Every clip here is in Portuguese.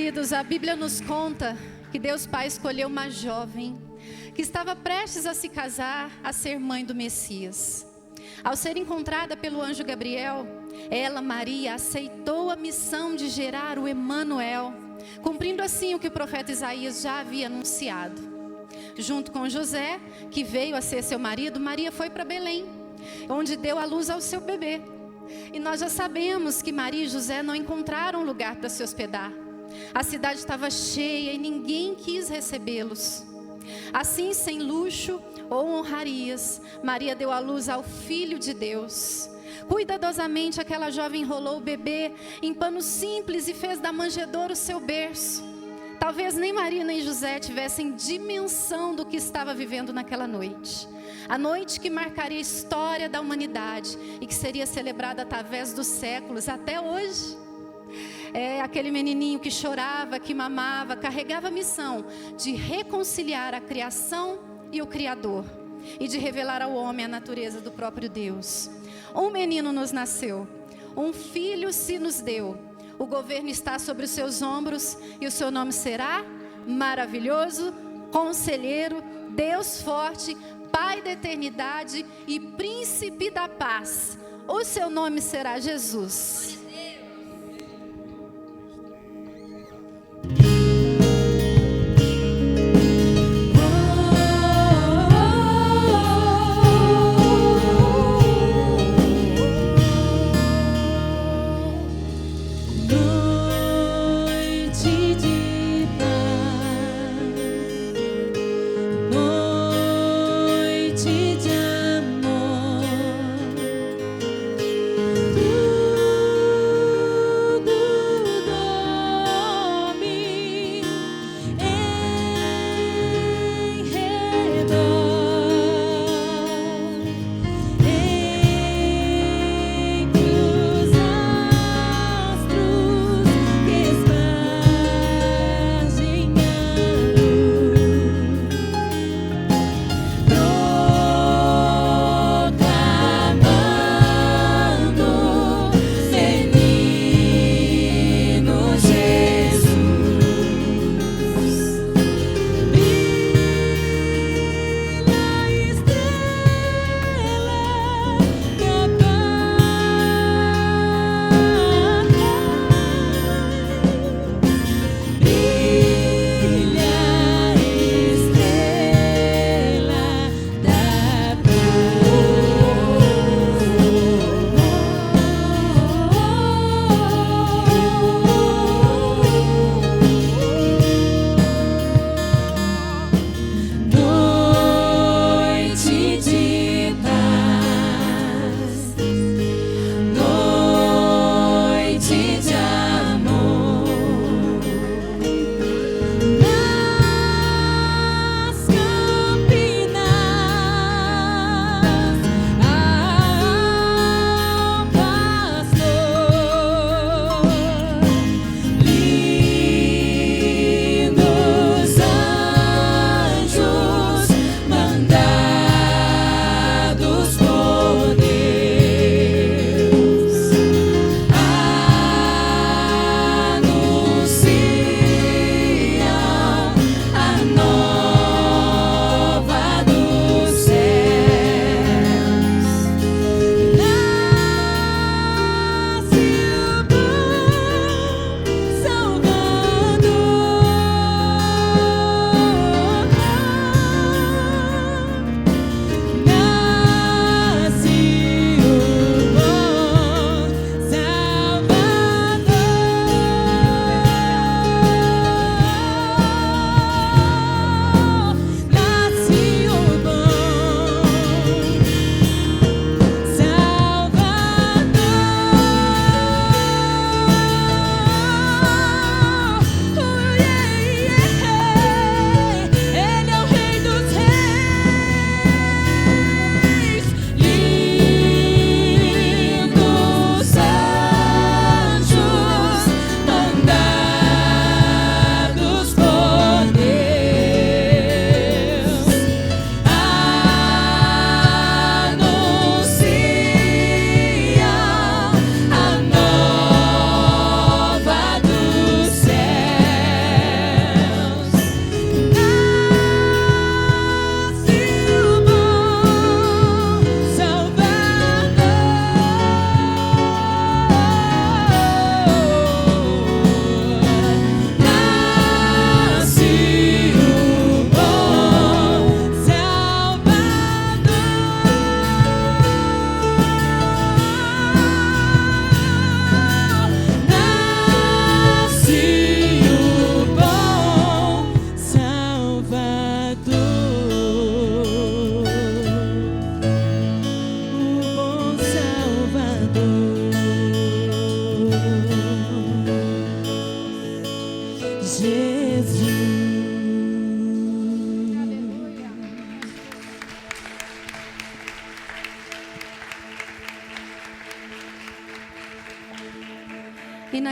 Queridos, a Bíblia nos conta que Deus Pai escolheu uma jovem que estava prestes a se casar, a ser mãe do Messias. Ao ser encontrada pelo anjo Gabriel, ela, Maria, aceitou a missão de gerar o Emanuel, cumprindo assim o que o profeta Isaías já havia anunciado. Junto com José, que veio a ser seu marido, Maria foi para Belém, onde deu à luz ao seu bebê. E nós já sabemos que Maria e José não encontraram lugar para se hospedar. A cidade estava cheia e ninguém quis recebê-los. Assim, sem luxo ou honrarias, Maria deu à luz ao Filho de Deus. Cuidadosamente, aquela jovem enrolou o bebê em pano simples e fez da manjedoura o seu berço. Talvez nem Maria nem José tivessem dimensão do que estava vivendo naquela noite. A noite que marcaria a história da humanidade e que seria celebrada através dos séculos até hoje. Aquele menininho que chorava, que mamava, carregava a missão de reconciliar a criação e o Criador e de revelar ao homem a natureza do próprio Deus. Um menino nos nasceu, um filho se nos deu. O governo está sobre os seus ombros e o seu nome será Maravilhoso, Conselheiro, Deus Forte, Pai da Eternidade e Príncipe da Paz. O seu nome será Jesus.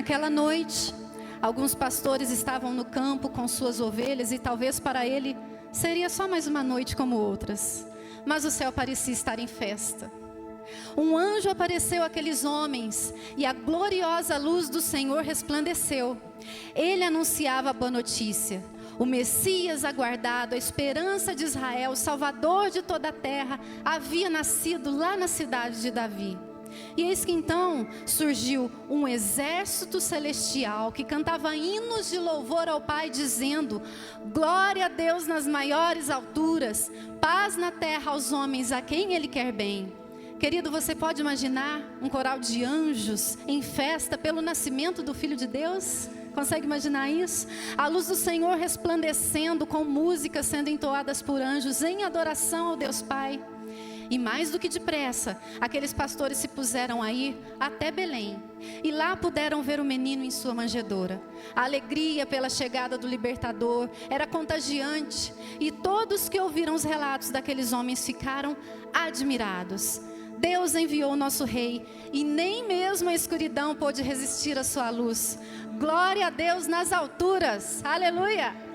naquela noite, alguns pastores estavam no campo com suas ovelhas e talvez para ele seria só mais uma noite como outras. Mas o céu parecia estar em festa. Um anjo apareceu àqueles homens e a gloriosa luz do Senhor resplandeceu. Ele anunciava a boa notícia. O Messias aguardado, a esperança de Israel, o Salvador de toda a terra, havia nascido lá na cidade de Davi. E eis que então surgiu um exército celestial que cantava hinos de louvor ao Pai, dizendo: glória a Deus nas maiores alturas, paz na terra aos homens a quem Ele quer bem. Querido, você pode imaginar um coral de anjos em festa pelo nascimento do Filho de Deus? Consegue imaginar isso? A luz do Senhor resplandecendo, com músicas sendo entoadas por anjos em adoração ao Deus Pai. E mais do que depressa, aqueles pastores se puseram a ir até Belém. E lá puderam ver o menino em sua manjedoura. A alegria pela chegada do libertador era contagiante. E todos que ouviram os relatos daqueles homens ficaram admirados. Deus enviou o nosso rei e nem mesmo a escuridão pôde resistir à sua luz. Glória a Deus nas alturas. Aleluia!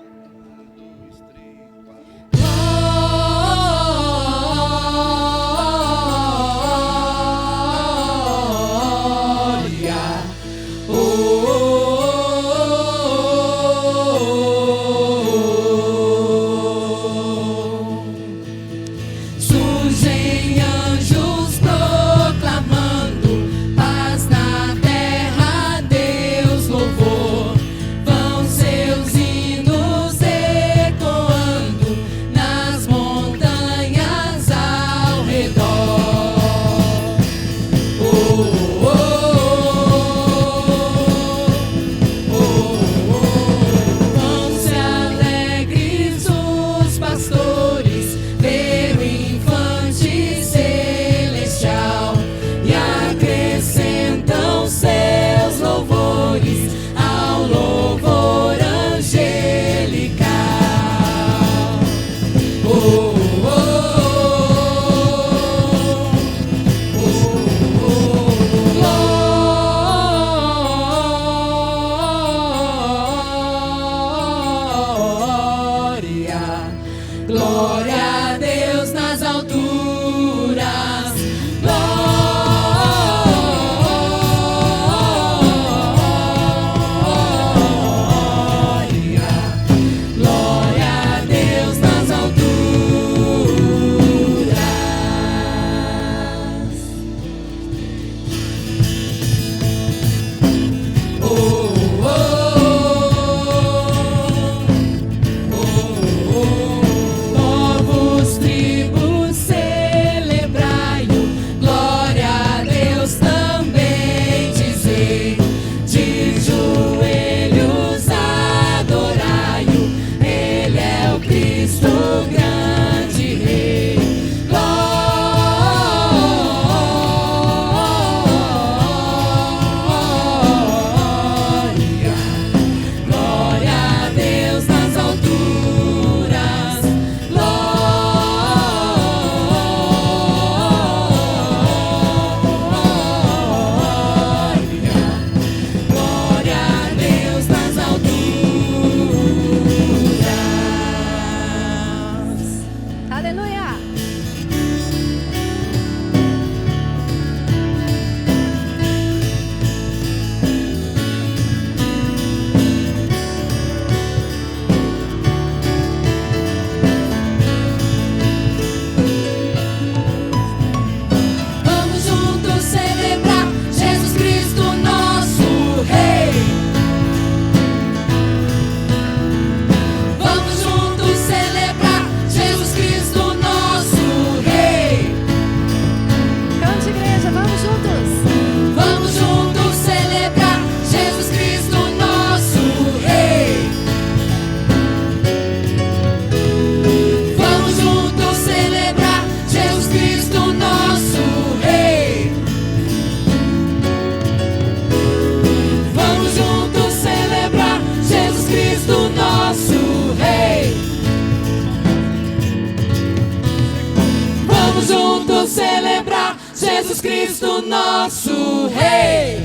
Jesus Cristo, nosso Rei.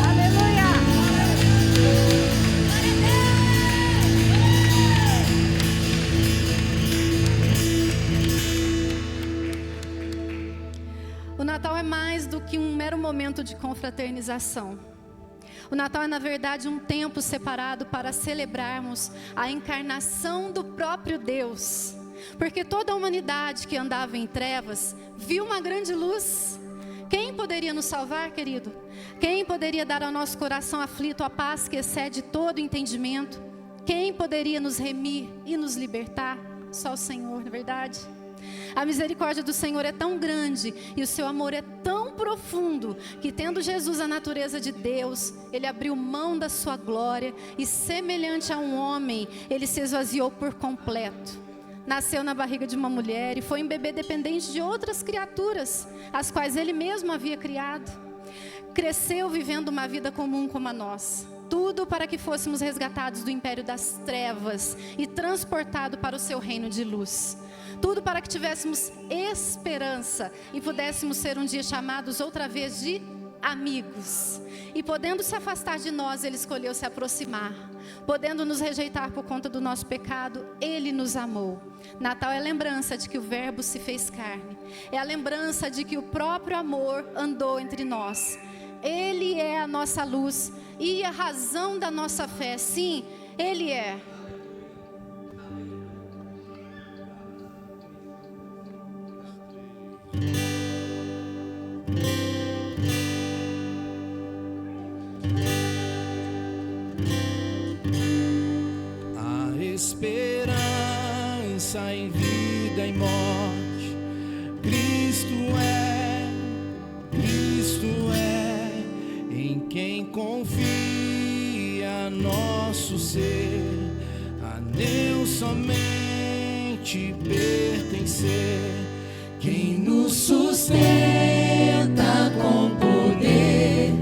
Aleluia! que um mero momento de confraternização. O Natal é, na verdade, um tempo separado para celebrarmos a encarnação do próprio Deus. Porque toda a humanidade que andava em trevas viu uma grande luz. Quem poderia nos salvar, querido? Quem poderia dar ao nosso coração aflito a paz que excede todo entendimento? Quem poderia nos remir e nos libertar? Só o Senhor, não é verdade? A misericórdia do Senhor é tão grande e o seu amor é tão profundo que, tendo Jesus a natureza de Deus, ele abriu mão da sua glória e, semelhante a um homem, ele se esvaziou por completo. Nasceu na barriga de uma mulher e foi um bebê dependente de outras criaturas, as quais ele mesmo havia criado. Cresceu vivendo uma vida comum como a nossa. Tudo para que fôssemos resgatados do império das trevas e transportados para o seu reino de luz. Tudo para que tivéssemos esperança e pudéssemos ser um dia chamados outra vez de amigos. E podendo se afastar de nós, ele escolheu se aproximar. Podendo nos rejeitar por conta do nosso pecado, ele nos amou. Natal é a lembrança de que o Verbo se fez carne. É a lembrança de que o próprio amor andou entre nós. Ele é a nossa luz e a razão da nossa fé. Sim, ele é. A esperança em vida e morte, Cristo é em quem confia nosso ser, a Deus somente pertencer, quem nos sustenta com poder,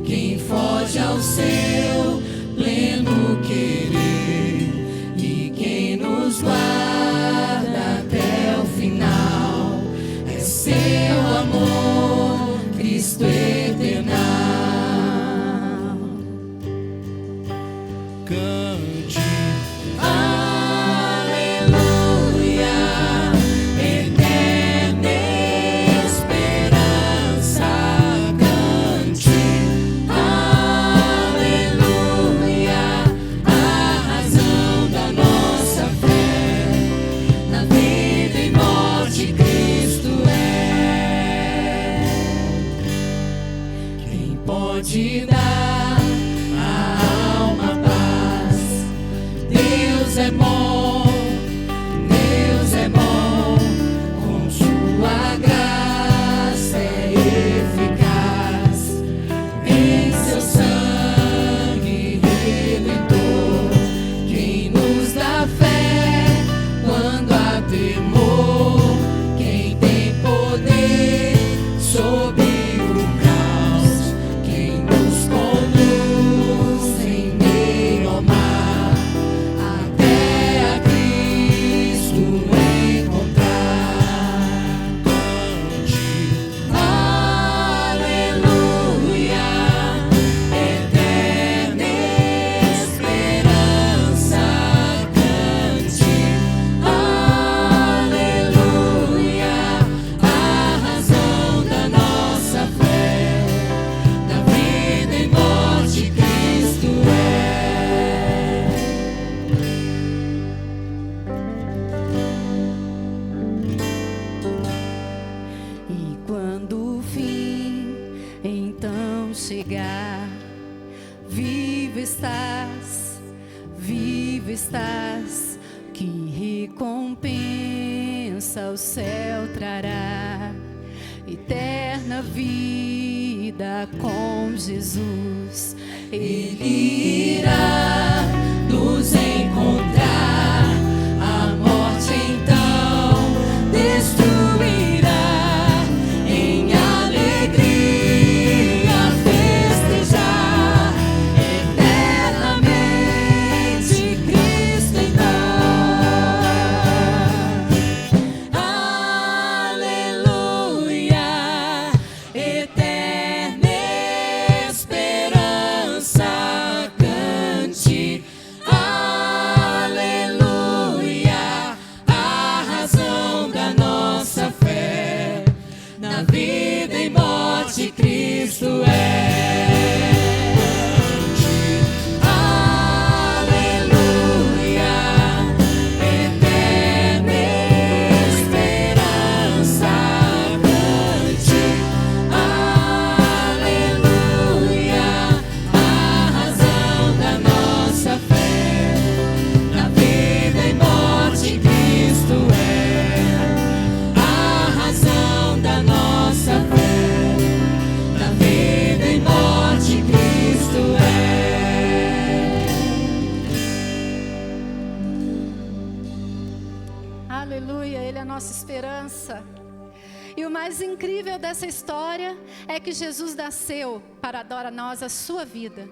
quem foge ao seu pleno querer e quem nos guarda até o final, é seu amor, Cristo eternal. Cante, aleluia, eterna esperança. Cante, aleluia, a razão da nossa fé, na vida e morte Cristo é. Quem pode dar a alma paz? Deus é bom, Deus é bom, com sua graça é eficaz, em seu sangue redentor, quem nos dá fé quando há temor, quem tem poder sobre o caos, quem nos conduz em meio ao mar, até a Cristo encontrar. Cante, aleluia, eterna esperança. Cante, aleluia, a razão da nossa fé, da vida e morte Cristo é. E quando o fim então chegar, vivo estás, que recompensa o céu trará, eterna vida com Jesus, ele irá nos encontrar, a morte então destruirá, em alegria festejar, eternamente Cristo em nós. Aleluia, eterna esperança. Cante, Aleluia, Ele é a nossa esperança. E o mais incrível dessa história é que Jesus nasceu para dar a nós a sua vida.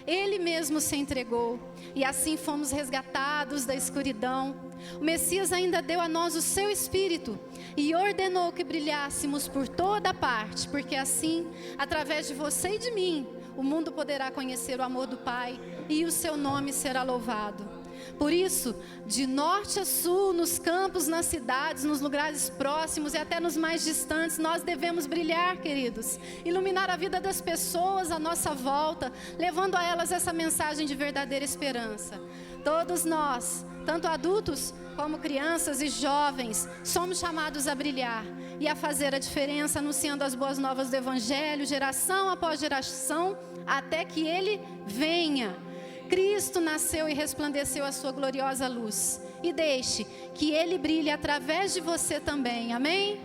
Ele mesmo se entregou e assim fomos resgatados da escuridão. O Messias ainda deu a nós o seu Espírito e ordenou que brilhássemos por toda parte, porque assim, através de você e de mim, o mundo poderá conhecer o amor do Pai e o seu nome será louvado. Por isso, de norte a sul, nos campos, nas cidades, nos lugares próximos e até nos mais distantes, nós devemos brilhar, queridos. Iluminar a vida das pessoas à nossa volta, levando a elas essa mensagem de verdadeira esperança. Todos nós, tanto adultos como crianças e jovens, somos chamados a brilhar e a fazer a diferença, anunciando as boas novas do Evangelho, geração após geração, até que Ele venha. Cristo nasceu e resplandeceu a sua gloriosa luz. E deixe que Ele brilhe através de você também. Amém?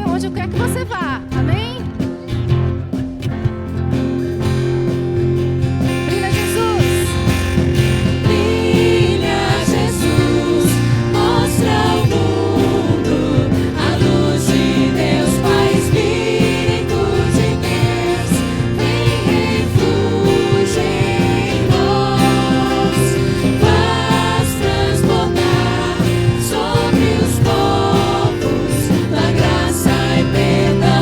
Onde quer que você vá, amém? Brilha Jesus, mostra ao mundo a luz de Deus, Pai, Espírito de Deus, vem refúgio em nós, faz transbordar sobre os povos da graça e perdão.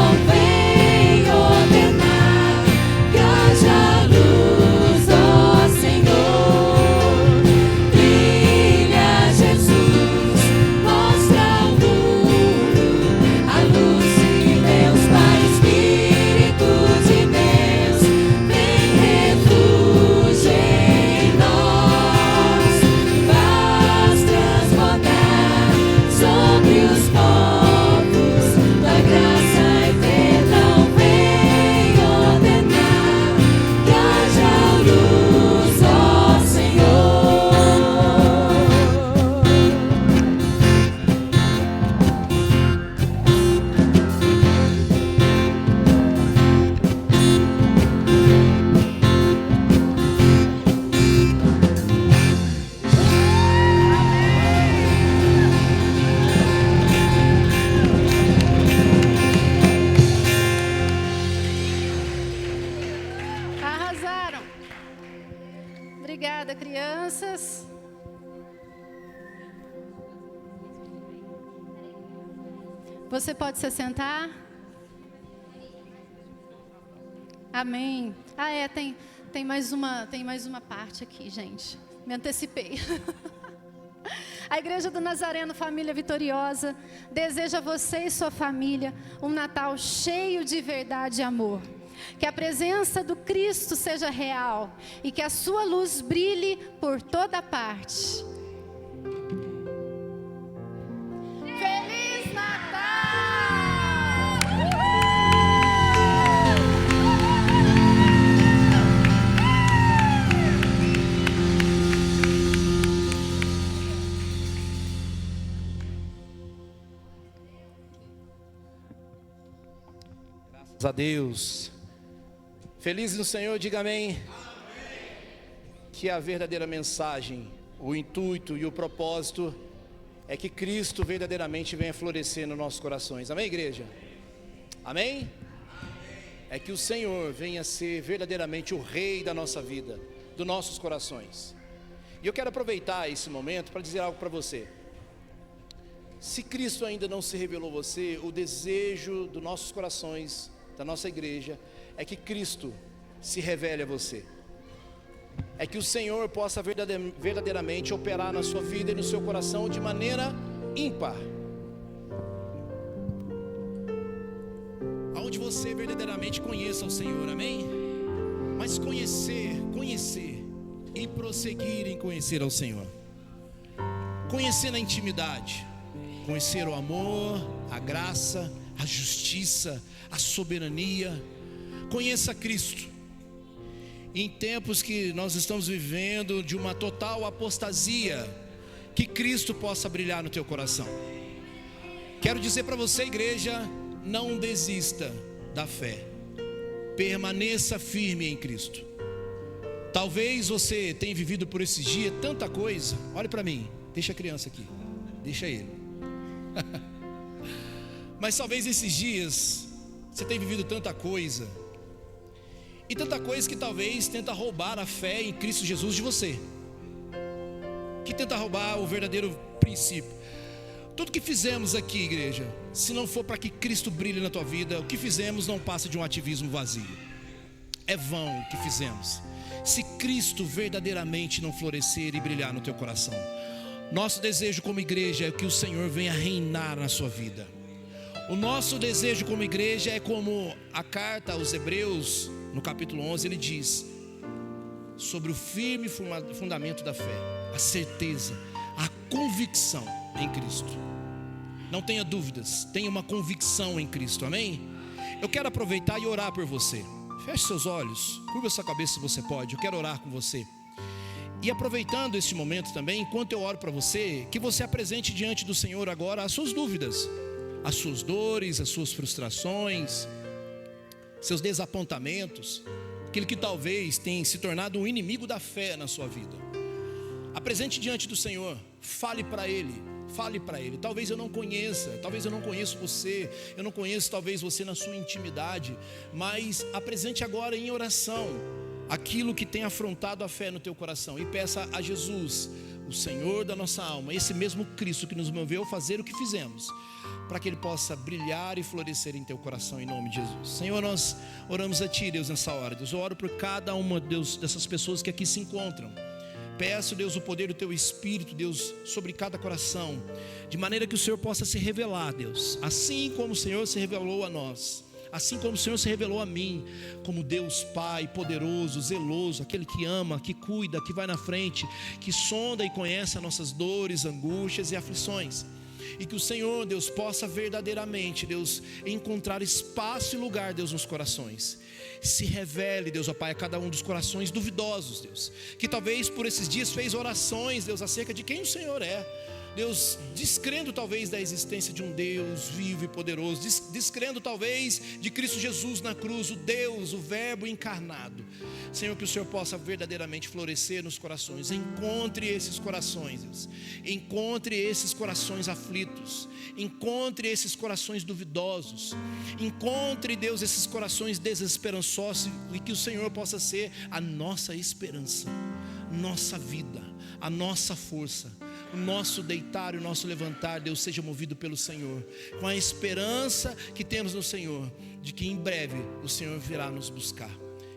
Obrigada, crianças. Você pode se sentar? Amém. Tem mais uma parte aqui, gente. Me antecipei. A Igreja do Nazareno Família Vitoriosa deseja a você e sua família um Natal cheio de verdade e amor. Que a presença do Cristo seja real e que a sua luz brilhe por toda parte. Feliz Natal! Graças a Deus. Feliz no Senhor, diga amém. Amém. Que a verdadeira mensagem, o intuito e o propósito é que Cristo verdadeiramente venha florescer nos nossos corações. Amém, igreja? Amém? É que o Senhor venha ser verdadeiramente o Rei da nossa vida, dos nossos corações. E eu quero aproveitar esse momento para dizer algo para você. Se Cristo ainda não se revelou a você, o desejo dos nossos corações, da nossa igreja, é que Cristo se revele a você. É que o Senhor possa verdadeiramente operar na sua vida e no seu coração de maneira ímpar. Aonde você verdadeiramente conheça o Senhor, amém? Mas conhecer e prosseguir em conhecer ao Senhor. Conhecer na intimidade, conhecer o amor, a graça, a justiça, a soberania. Conheça Cristo. Em tempos que nós estamos vivendo de uma total apostasia, que Cristo possa brilhar no teu coração. Quero dizer para você, igreja, não desista da fé. Permaneça firme em Cristo. Talvez você tenha vivido por esses dias tanta coisa. Olhe para mim, deixa a criança aqui, deixa ele. Mas talvez esses dias você tenha vivido tanta coisa. E tanta coisa que talvez tenta roubar a fé em Cristo Jesus de você. Que tenta roubar o verdadeiro princípio. Tudo que fizemos aqui, igreja, se não for para que Cristo brilhe na tua vida, o que fizemos não passa de um ativismo vazio. É vão o que fizemos, se Cristo verdadeiramente não florescer e brilhar no teu coração. Nosso desejo como igreja é que o Senhor venha reinar na sua vida. O nosso desejo como igreja é como a carta aos Hebreus, no capítulo 11, ele diz sobre o firme fundamento da fé, a certeza, a convicção em Cristo. Não tenha dúvidas, tenha uma convicção em Cristo, amém? Eu quero aproveitar e orar por você. Feche seus olhos, curva sua cabeça se você pode, eu quero orar com você. E aproveitando este momento também, enquanto eu oro para você, que você apresente diante do Senhor agora as suas dúvidas, as suas dores, as suas frustrações, seus desapontamentos, aquilo que talvez tenha se tornado um inimigo da fé na sua vida. Apresente diante do Senhor, fale para Ele. Talvez eu não conheça você, eu não conheço talvez você na sua intimidade, mas apresente agora em oração aquilo que tem afrontado a fé no teu coração e peça a Jesus, o Senhor da nossa alma, esse mesmo Cristo que nos moveu a fazer o que fizemos, para que Ele possa brilhar e florescer em teu coração, em nome de Jesus. Senhor, nós oramos a Ti, Deus, nessa hora. Deus, eu oro por cada uma, Deus, dessas pessoas que aqui se encontram. Peço, Deus, o poder do Teu Espírito, Deus, sobre cada coração, de maneira que o Senhor possa se revelar, Deus, assim como o Senhor se revelou a nós, assim como o Senhor se revelou a mim, como Deus Pai, poderoso, zeloso, aquele que ama, que cuida, que vai na frente, que sonda e conhece as nossas dores, angústias e aflições. E que o Senhor, Deus, possa verdadeiramente, Deus, encontrar espaço e lugar, Deus, nos corações. Se revele, Deus, ó Pai, a cada um dos corações duvidosos, Deus, que talvez por esses dias fez orações, Deus, acerca de quem o Senhor é. Deus, descrendo talvez da existência de um Deus vivo e poderoso, descrendo talvez de Cristo Jesus na cruz, o Deus, o Verbo encarnado. Senhor, que o Senhor possa verdadeiramente florescer nos corações. Encontre esses corações, Deus. Encontre esses corações aflitos. Encontre esses corações duvidosos. Encontre, Deus, esses corações desesperançosos, e que o Senhor possa ser a nossa esperança. nossa vida, a nossa força, o nosso deitar e o nosso levantar, Deus, seja movido pelo Senhor, com a esperança que temos no Senhor, de que em breve o Senhor virá nos buscar,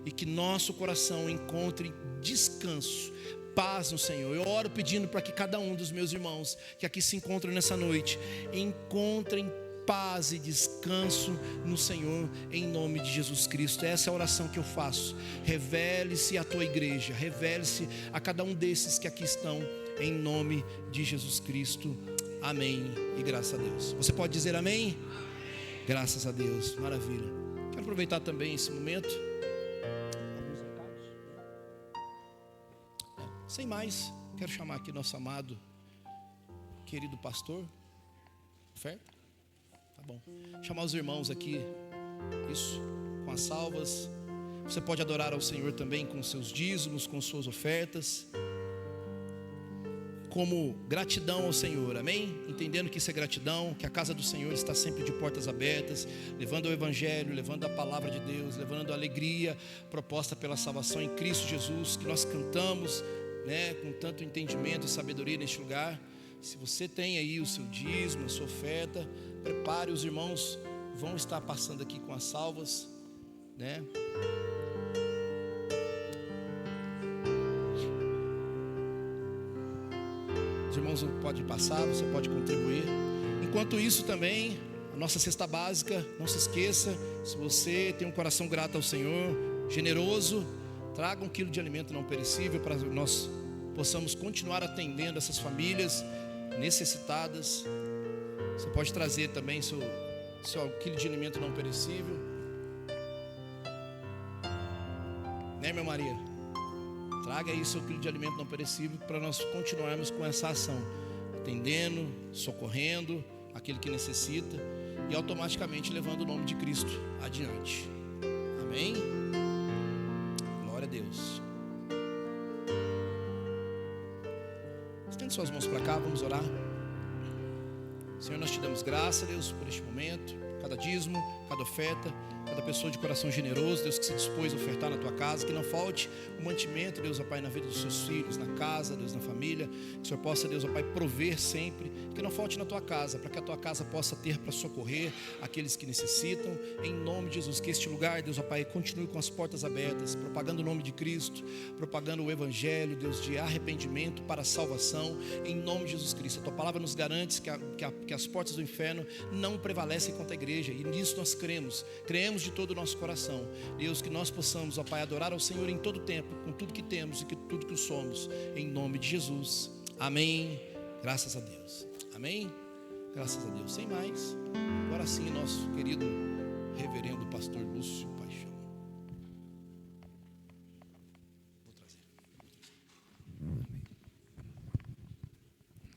e que nosso coração encontre descanso, paz no Senhor. Eu oro pedindo para que cada um dos meus irmãos que aqui se encontram nessa noite encontrem paz e descanso no Senhor, em nome de Jesus Cristo. Essa é a oração que eu faço. Revele-se à tua igreja, revele-se a cada um desses que aqui estão, em nome de Jesus Cristo. Amém e graças a Deus. Você pode dizer amém? Amém. Graças a Deus, maravilha. Quero aproveitar também esse momento. Sem mais, quero chamar aqui nosso amado, querido pastor. Oferta? Tá bom. Chamar os irmãos aqui, isso, com as salvas. Você pode adorar ao Senhor também com seus dízimos, com suas ofertas, como gratidão ao Senhor, amém? Entendendo que isso é gratidão, que a casa do Senhor está sempre de portas abertas, levando o Evangelho, levando a palavra de Deus, levando a alegria proposta pela salvação em Cristo Jesus, que nós cantamos, né, com tanto entendimento e sabedoria neste lugar. Se você tem aí o seu dízimo, a sua oferta, prepare, os irmãos vão estar passando aqui com as salvas, né? Os irmãos podem passar, você pode contribuir. Enquanto isso também, a nossa cesta básica, não se esqueça, se você tem um coração grato ao Senhor, generoso, traga 1 quilo de alimento não perecível para nós possamos continuar atendendo essas famílias necessitadas. Você pode trazer também seu 1 quilo de alimento não perecível, né, minha Maria? Traga aí seu quilo de alimento não perecível para nós continuarmos com essa ação, atendendo, socorrendo aquele que necessita e automaticamente levando o nome de Cristo adiante. Amém? Glória a Deus. Estende suas mãos para cá, vamos orar. Senhor, nós te damos graça, Deus, por este momento, cada dízimo, cada oferta, cada pessoa de coração generoso, Deus, que se dispôs a ofertar na tua casa, que não falte o mantimento, Deus, ó Pai, na vida dos seus filhos, na casa, Deus, na família, que o Senhor possa, Deus, ó Pai, prover sempre, que não falte na tua casa, para que a tua casa possa ter para socorrer aqueles que necessitam, em nome de Jesus, que este lugar, Deus, ó Pai, continue com as portas abertas, propagando o nome de Cristo, propagando o Evangelho, Deus, de arrependimento para a salvação, em nome de Jesus Cristo. A tua palavra nos garante que as portas do inferno não prevalecem contra a igreja, e nisso nós cremos de todo o nosso coração, Deus, que nós possamos, ó Pai, adorar ao Senhor em todo tempo, com tudo que temos e com tudo que somos, em nome de Jesus, amém, graças a Deus, amém, graças a Deus. Sem mais, agora sim, nosso querido reverendo pastor Lúcio Paixão. Vou trazer. Amém.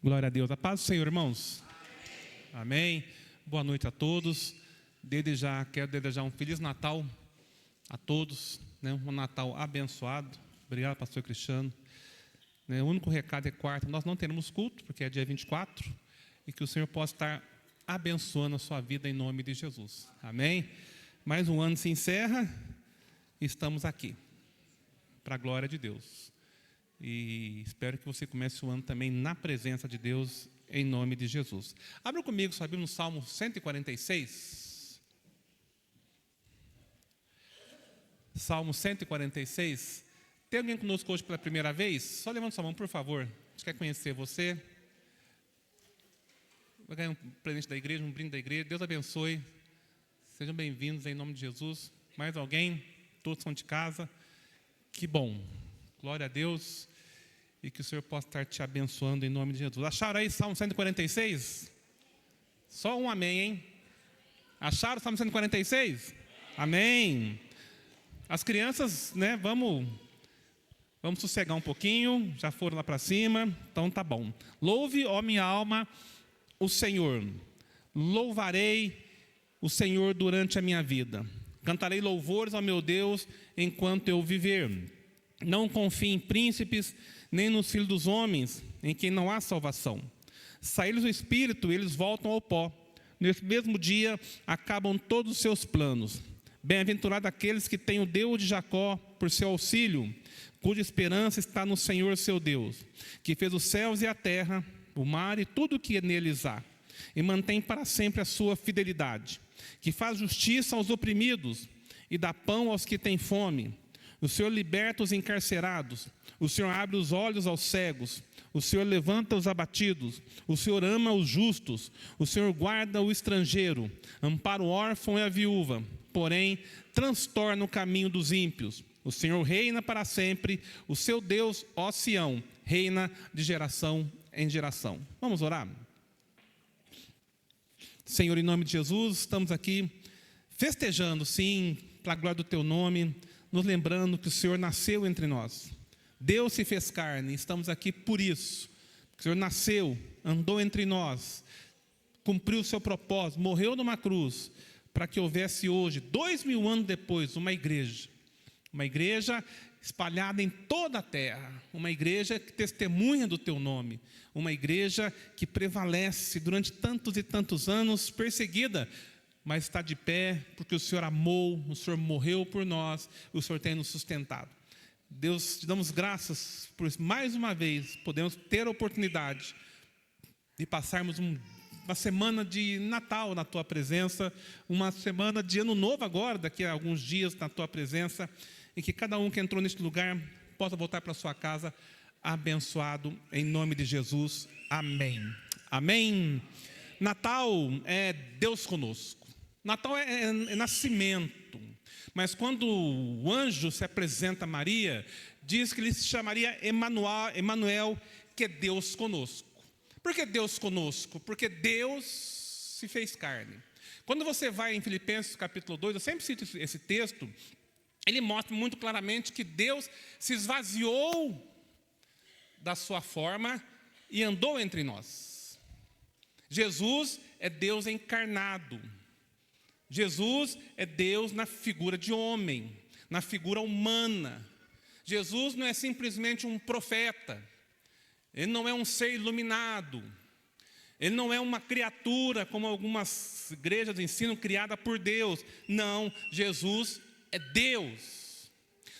Glória a Deus, a paz do Senhor, irmãos, amém, boa noite a todos. Desde já, quero desejar um Feliz Natal a todos, né? Um Natal abençoado. Obrigado, pastor Cristiano. O único recado é quarta, nós não teremos culto, porque é dia 24, e que o Senhor possa estar abençoando a sua vida em nome de Jesus. Amém? Mais um ano se encerra e estamos aqui, para a glória de Deus. E espero que você comece o ano também na presença de Deus, em nome de Jesus. Abra comigo sua Bíblia no Salmo 146. Salmo 146. Tem alguém conosco hoje pela primeira vez? Só levanta sua mão, por favor. A gente quer conhecer você. Vai ganhar um presente da igreja, um brinde da igreja. Deus abençoe. Sejam bem-vindos em nome de Jesus. Mais alguém? Todos são de casa. Que bom. Glória a Deus. E que o Senhor possa estar te abençoando em nome de Jesus. Acharam aí Salmo 146? Só um amém, hein? Acharam o Salmo 146? Amém. As crianças, né, vamos sossegar um pouquinho, já foram lá para cima, então tá bom. Louve, ó minha alma, o Senhor. Louvarei o Senhor durante a minha vida. Cantarei louvores ao meu Deus enquanto eu viver. Não confie em príncipes, nem nos filhos dos homens, em quem não há salvação. Saídos do espírito, eles voltam ao pó. Nesse mesmo dia, acabam todos os seus planos. Bem-aventurado aqueles que têm o Deus de Jacó por seu auxílio, cuja esperança está no Senhor seu Deus, que fez os céus e a terra, o mar e tudo o que neles há, e mantém para sempre a sua fidelidade, que faz justiça aos oprimidos e dá pão aos que têm fome. O Senhor liberta os encarcerados, o Senhor abre os olhos aos cegos, o Senhor levanta os abatidos, o Senhor ama os justos, o Senhor guarda o estrangeiro, ampara o órfão e a viúva, porém transtorna o caminho dos ímpios. O Senhor reina para sempre, o seu Deus, ó Sião, reina de geração em geração. Vamos orar? Senhor, em nome de Jesus, estamos aqui festejando, sim, para a glória do Teu nome, nos lembrando que o Senhor nasceu entre nós. Deus se fez carne, estamos aqui por isso. O Senhor nasceu, andou entre nós, cumpriu o seu propósito, morreu numa cruz, para que houvesse hoje, 2000 anos depois, uma igreja espalhada em toda a terra, uma igreja que testemunha do Teu nome, uma igreja que prevalece durante tantos e tantos anos, perseguida, mas está de pé, porque o Senhor amou, o Senhor morreu por nós, o Senhor tem nos sustentado. Deus, te damos graças por mais uma vez, podemos ter a oportunidade de passarmos uma semana de Natal na Tua presença, uma semana de Ano Novo agora, daqui a alguns dias na Tua presença, em que cada um que entrou neste lugar possa voltar para sua casa abençoado, em nome de Jesus. Amém. Amém. Natal é Deus conosco. Natal é nascimento. Mas quando o anjo se apresenta a Maria, diz que ele se chamaria Emanuel, que é Deus conosco. Por que Deus conosco? Porque Deus se fez carne. Quando você vai em Filipenses capítulo 2, eu sempre cito esse texto, ele mostra muito claramente que Deus se esvaziou da sua forma e andou entre nós. Jesus é Deus encarnado. Jesus é Deus na figura de homem, na figura humana. Jesus não é simplesmente um profeta. Ele não é um ser iluminado. Ele não é uma criatura, como algumas igrejas ensinam, criada por Deus. Não, Jesus é Deus.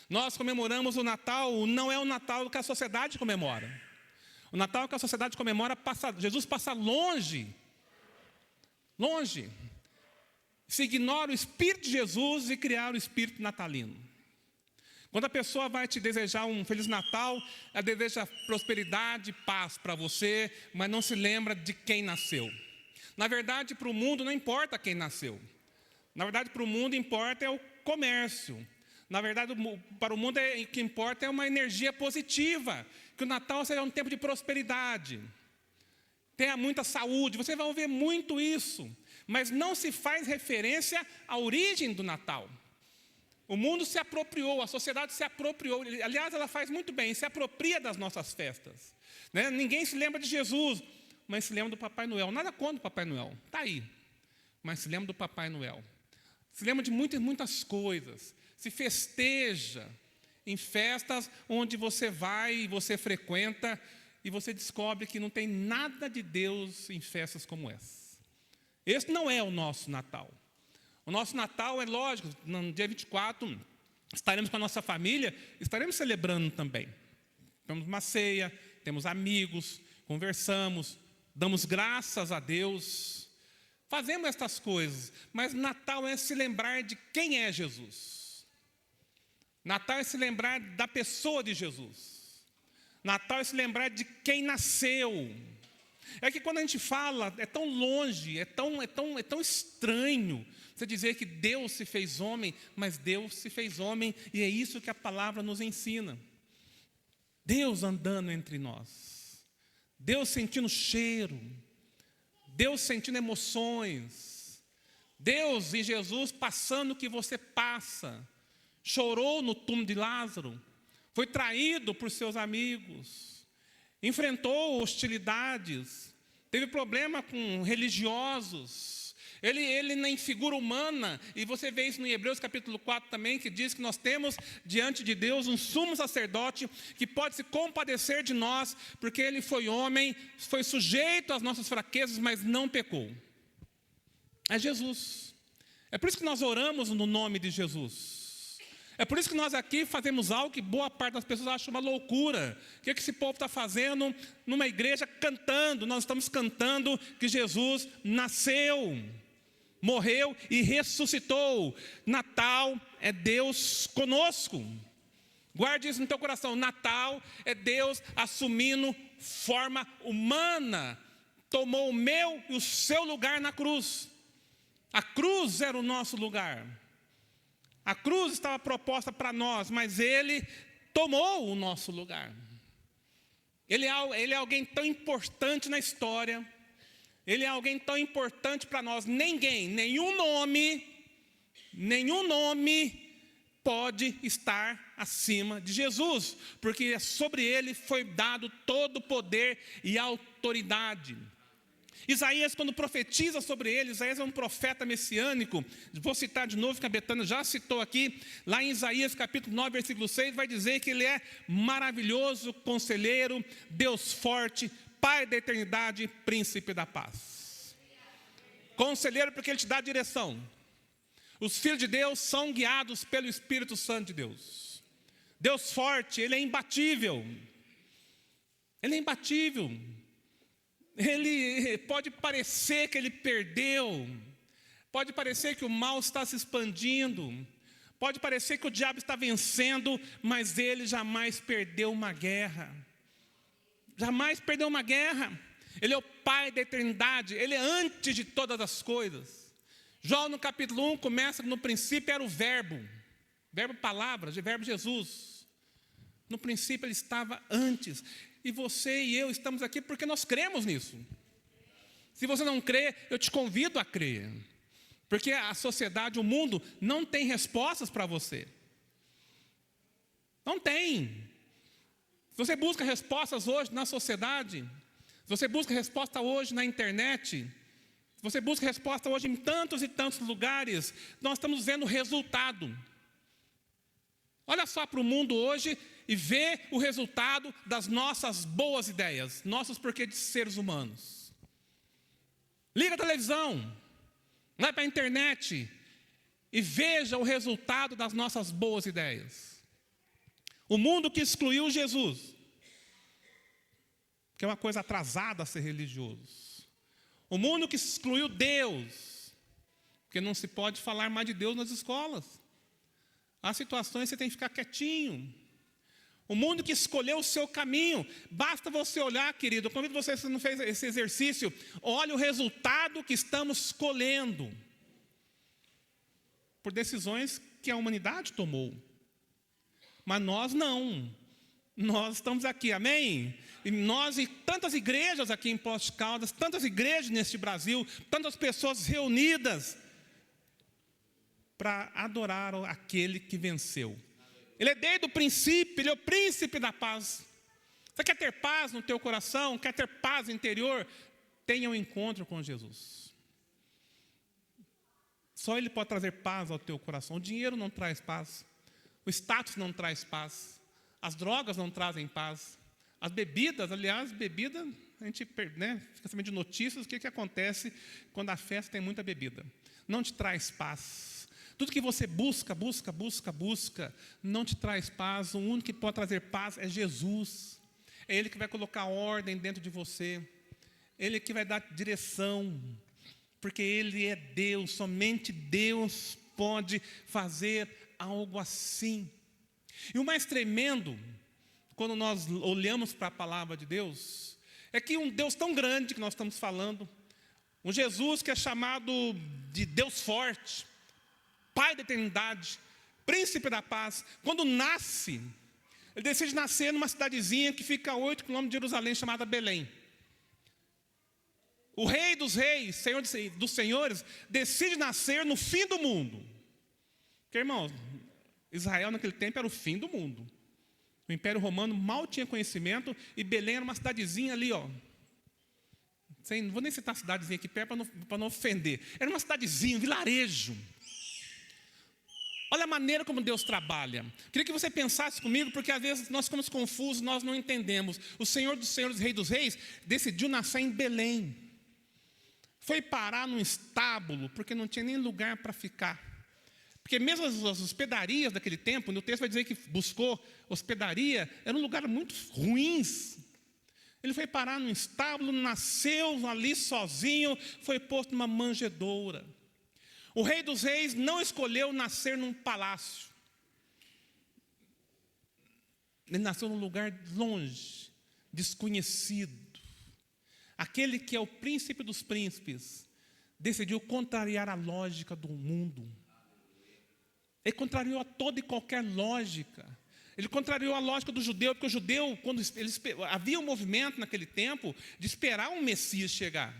Nós comemoramos o Natal, não é o Natal que a sociedade comemora. O Natal que a sociedade comemora, Jesus passa longe. Se ignora o Espírito de Jesus e criar o Espírito natalino. Quando a pessoa vai te desejar um Feliz Natal, ela deseja prosperidade, paz para você, mas não se lembra de quem nasceu. Na verdade, para o mundo não importa quem nasceu. Na verdade, para o mundo importa é o comércio. Na verdade, para o mundo o que importa é uma energia positiva. Que o Natal seja um tempo de prosperidade. Tenha muita saúde, você vai ouvir muito isso. Mas não se faz referência à origem do Natal. O mundo se apropriou, a sociedade se apropriou. Aliás, ela faz muito bem, se apropria das nossas festas. Né? Ninguém se lembra de Jesus, mas se lembra do Papai Noel. Nada contra o Papai Noel, está aí. Mas se lembra do Papai Noel. Se lembra de muitas coisas. Se festeja em festas onde você vai e você frequenta e você descobre que não tem nada de Deus em festas como essa. Esse não é o nosso Natal. O nosso Natal é lógico, no dia 24, estaremos com a nossa família, estaremos celebrando também. Temos uma ceia, temos amigos, conversamos, damos graças a Deus, fazemos estas coisas, mas Natal é se lembrar de quem é Jesus. Natal é se lembrar da pessoa de Jesus. Natal é se lembrar de quem nasceu. É que quando a gente fala, é tão longe, é tão estranho você dizer que Deus se fez homem, mas Deus se fez homem, e é isso que a palavra nos ensina. Deus andando entre nós, Deus sentindo cheiro, Deus sentindo emoções, Deus em Jesus passando o que você passa, chorou no túmulo de Lázaro, foi traído por seus amigos, enfrentou hostilidades, teve problema com religiosos, ele nem figura humana, e você vê isso no Hebreus capítulo 4 também, que diz que nós temos diante de Deus um sumo sacerdote que pode se compadecer de nós, porque ele foi homem, foi sujeito às nossas fraquezas, mas não pecou. É Jesus. É por isso que nós oramos no nome de Jesus. É por isso que nós aqui fazemos algo que boa parte das pessoas acha uma loucura. O que esse povo está fazendo numa igreja cantando? Nós estamos cantando que Jesus nasceu, morreu e ressuscitou. Natal é Deus conosco. Guarde isso no teu coração. Natal é Deus assumindo forma humana. Tomou o meu e o seu lugar na cruz. A cruz era o nosso lugar. A cruz estava proposta para nós, mas Ele tomou o nosso lugar. Ele é alguém tão importante na história. Ele é alguém tão importante para nós. Nenhum nome pode estar acima de Jesus, porque sobre Ele foi dado todo o poder e autoridade. Isaías, quando profetiza sobre ele, Isaías é um profeta messiânico. Vou citar de novo, que a Betânia já citou aqui. Lá em Isaías capítulo 9, versículo 6, vai dizer que ele é maravilhoso, conselheiro, Deus forte, Pai da eternidade, príncipe da paz. Conselheiro porque ele te dá direção. Os filhos de Deus são guiados pelo Espírito Santo de Deus. Deus forte, ele é imbatível. Ele é imbatível. Ele pode parecer que ele perdeu, pode parecer que o mal está se expandindo, pode parecer que o diabo está vencendo, mas ele jamais perdeu uma guerra. Jamais perdeu uma guerra. Ele é o Pai da eternidade, ele é antes de todas as coisas. João no capítulo 1 começa, no princípio era o verbo palavra, verbo Jesus. No princípio ele estava antes. E você e eu estamos aqui porque nós cremos nisso. Se você não crê, eu te convido a crer. Porque a sociedade, o mundo, não tem respostas para você. Não tem. Se você busca respostas hoje na sociedade, se você busca resposta hoje na internet, se você busca resposta hoje em tantos e tantos lugares, nós estamos vendo o resultado. Olha só para o mundo hoje e vê o resultado das nossas boas ideias, nossos porquês de seres humanos. Liga a televisão, vai para a internet e veja o resultado das nossas boas ideias. O mundo que excluiu Jesus, que é uma coisa atrasada a ser religioso. O mundo que excluiu Deus, porque não se pode falar mais de Deus nas escolas. Há situações que você tem que ficar quietinho. O mundo que escolheu o seu caminho. Basta você olhar, querido. Eu convido você, se não fez esse exercício, olhe o resultado que estamos colhendo. Por decisões que a humanidade tomou. Mas nós não. Nós estamos aqui, amém? E nós e tantas igrejas aqui em Poços de Caldas, tantas igrejas neste Brasil, tantas pessoas reunidas para adorar aquele que venceu. Ele é desde o princípio, ele é o príncipe da paz. Você quer ter paz no teu coração? Quer ter paz interior? Tenha um encontro com Jesus. Só Ele pode trazer paz ao teu coração. O dinheiro não traz paz. O status não traz paz. As drogas não trazem paz. As bebidas, aliás, bebida, a gente fica sabendo de notícias, o que acontece quando a festa tem muita bebida. Não te traz paz. Tudo que você busca, não te traz paz. O único que pode trazer paz é Jesus. É Ele que vai colocar ordem dentro de você. Ele que vai dar direção. Porque Ele é Deus, somente Deus pode fazer algo assim. E o mais tremendo, quando nós olhamos para a palavra de Deus, é que um Deus tão grande que nós estamos falando, um Jesus que é chamado de Deus forte, Pai da eternidade, príncipe da paz, quando nasce, ele decide nascer numa cidadezinha que fica a 8 quilômetros de Jerusalém, chamada Belém. O rei dos reis, senhor dos senhores, decide nascer no fim do mundo. Porque, irmãos, Israel naquele tempo era o fim do mundo. O Império Romano mal tinha conhecimento e Belém era uma cidadezinha ali, ó. Não vou nem citar a cidadezinha aqui perto para não ofender. Era uma cidadezinha, um vilarejo. Olha a maneira como Deus trabalha. Queria que você pensasse comigo, porque às vezes nós ficamos confusos, nós não entendemos. O Senhor dos senhores, Rei dos reis, decidiu nascer em Belém. foi parar num estábulo, porque não tinha nem lugar para ficar. Porque mesmo as hospedarias daquele tempo, no texto vai dizer que buscou hospedaria, eram lugares muito ruins. Ele foi parar num estábulo, nasceu ali sozinho, foi posto numa manjedoura. O Rei dos Reis não escolheu nascer num palácio. Ele nasceu num lugar longe, desconhecido. Aquele que é o príncipe dos príncipes decidiu contrariar a lógica do mundo. Ele contrariou a toda e qualquer lógica. Ele contrariou a lógica do judeu, porque o judeu, havia um movimento naquele tempo de esperar um Messias chegar.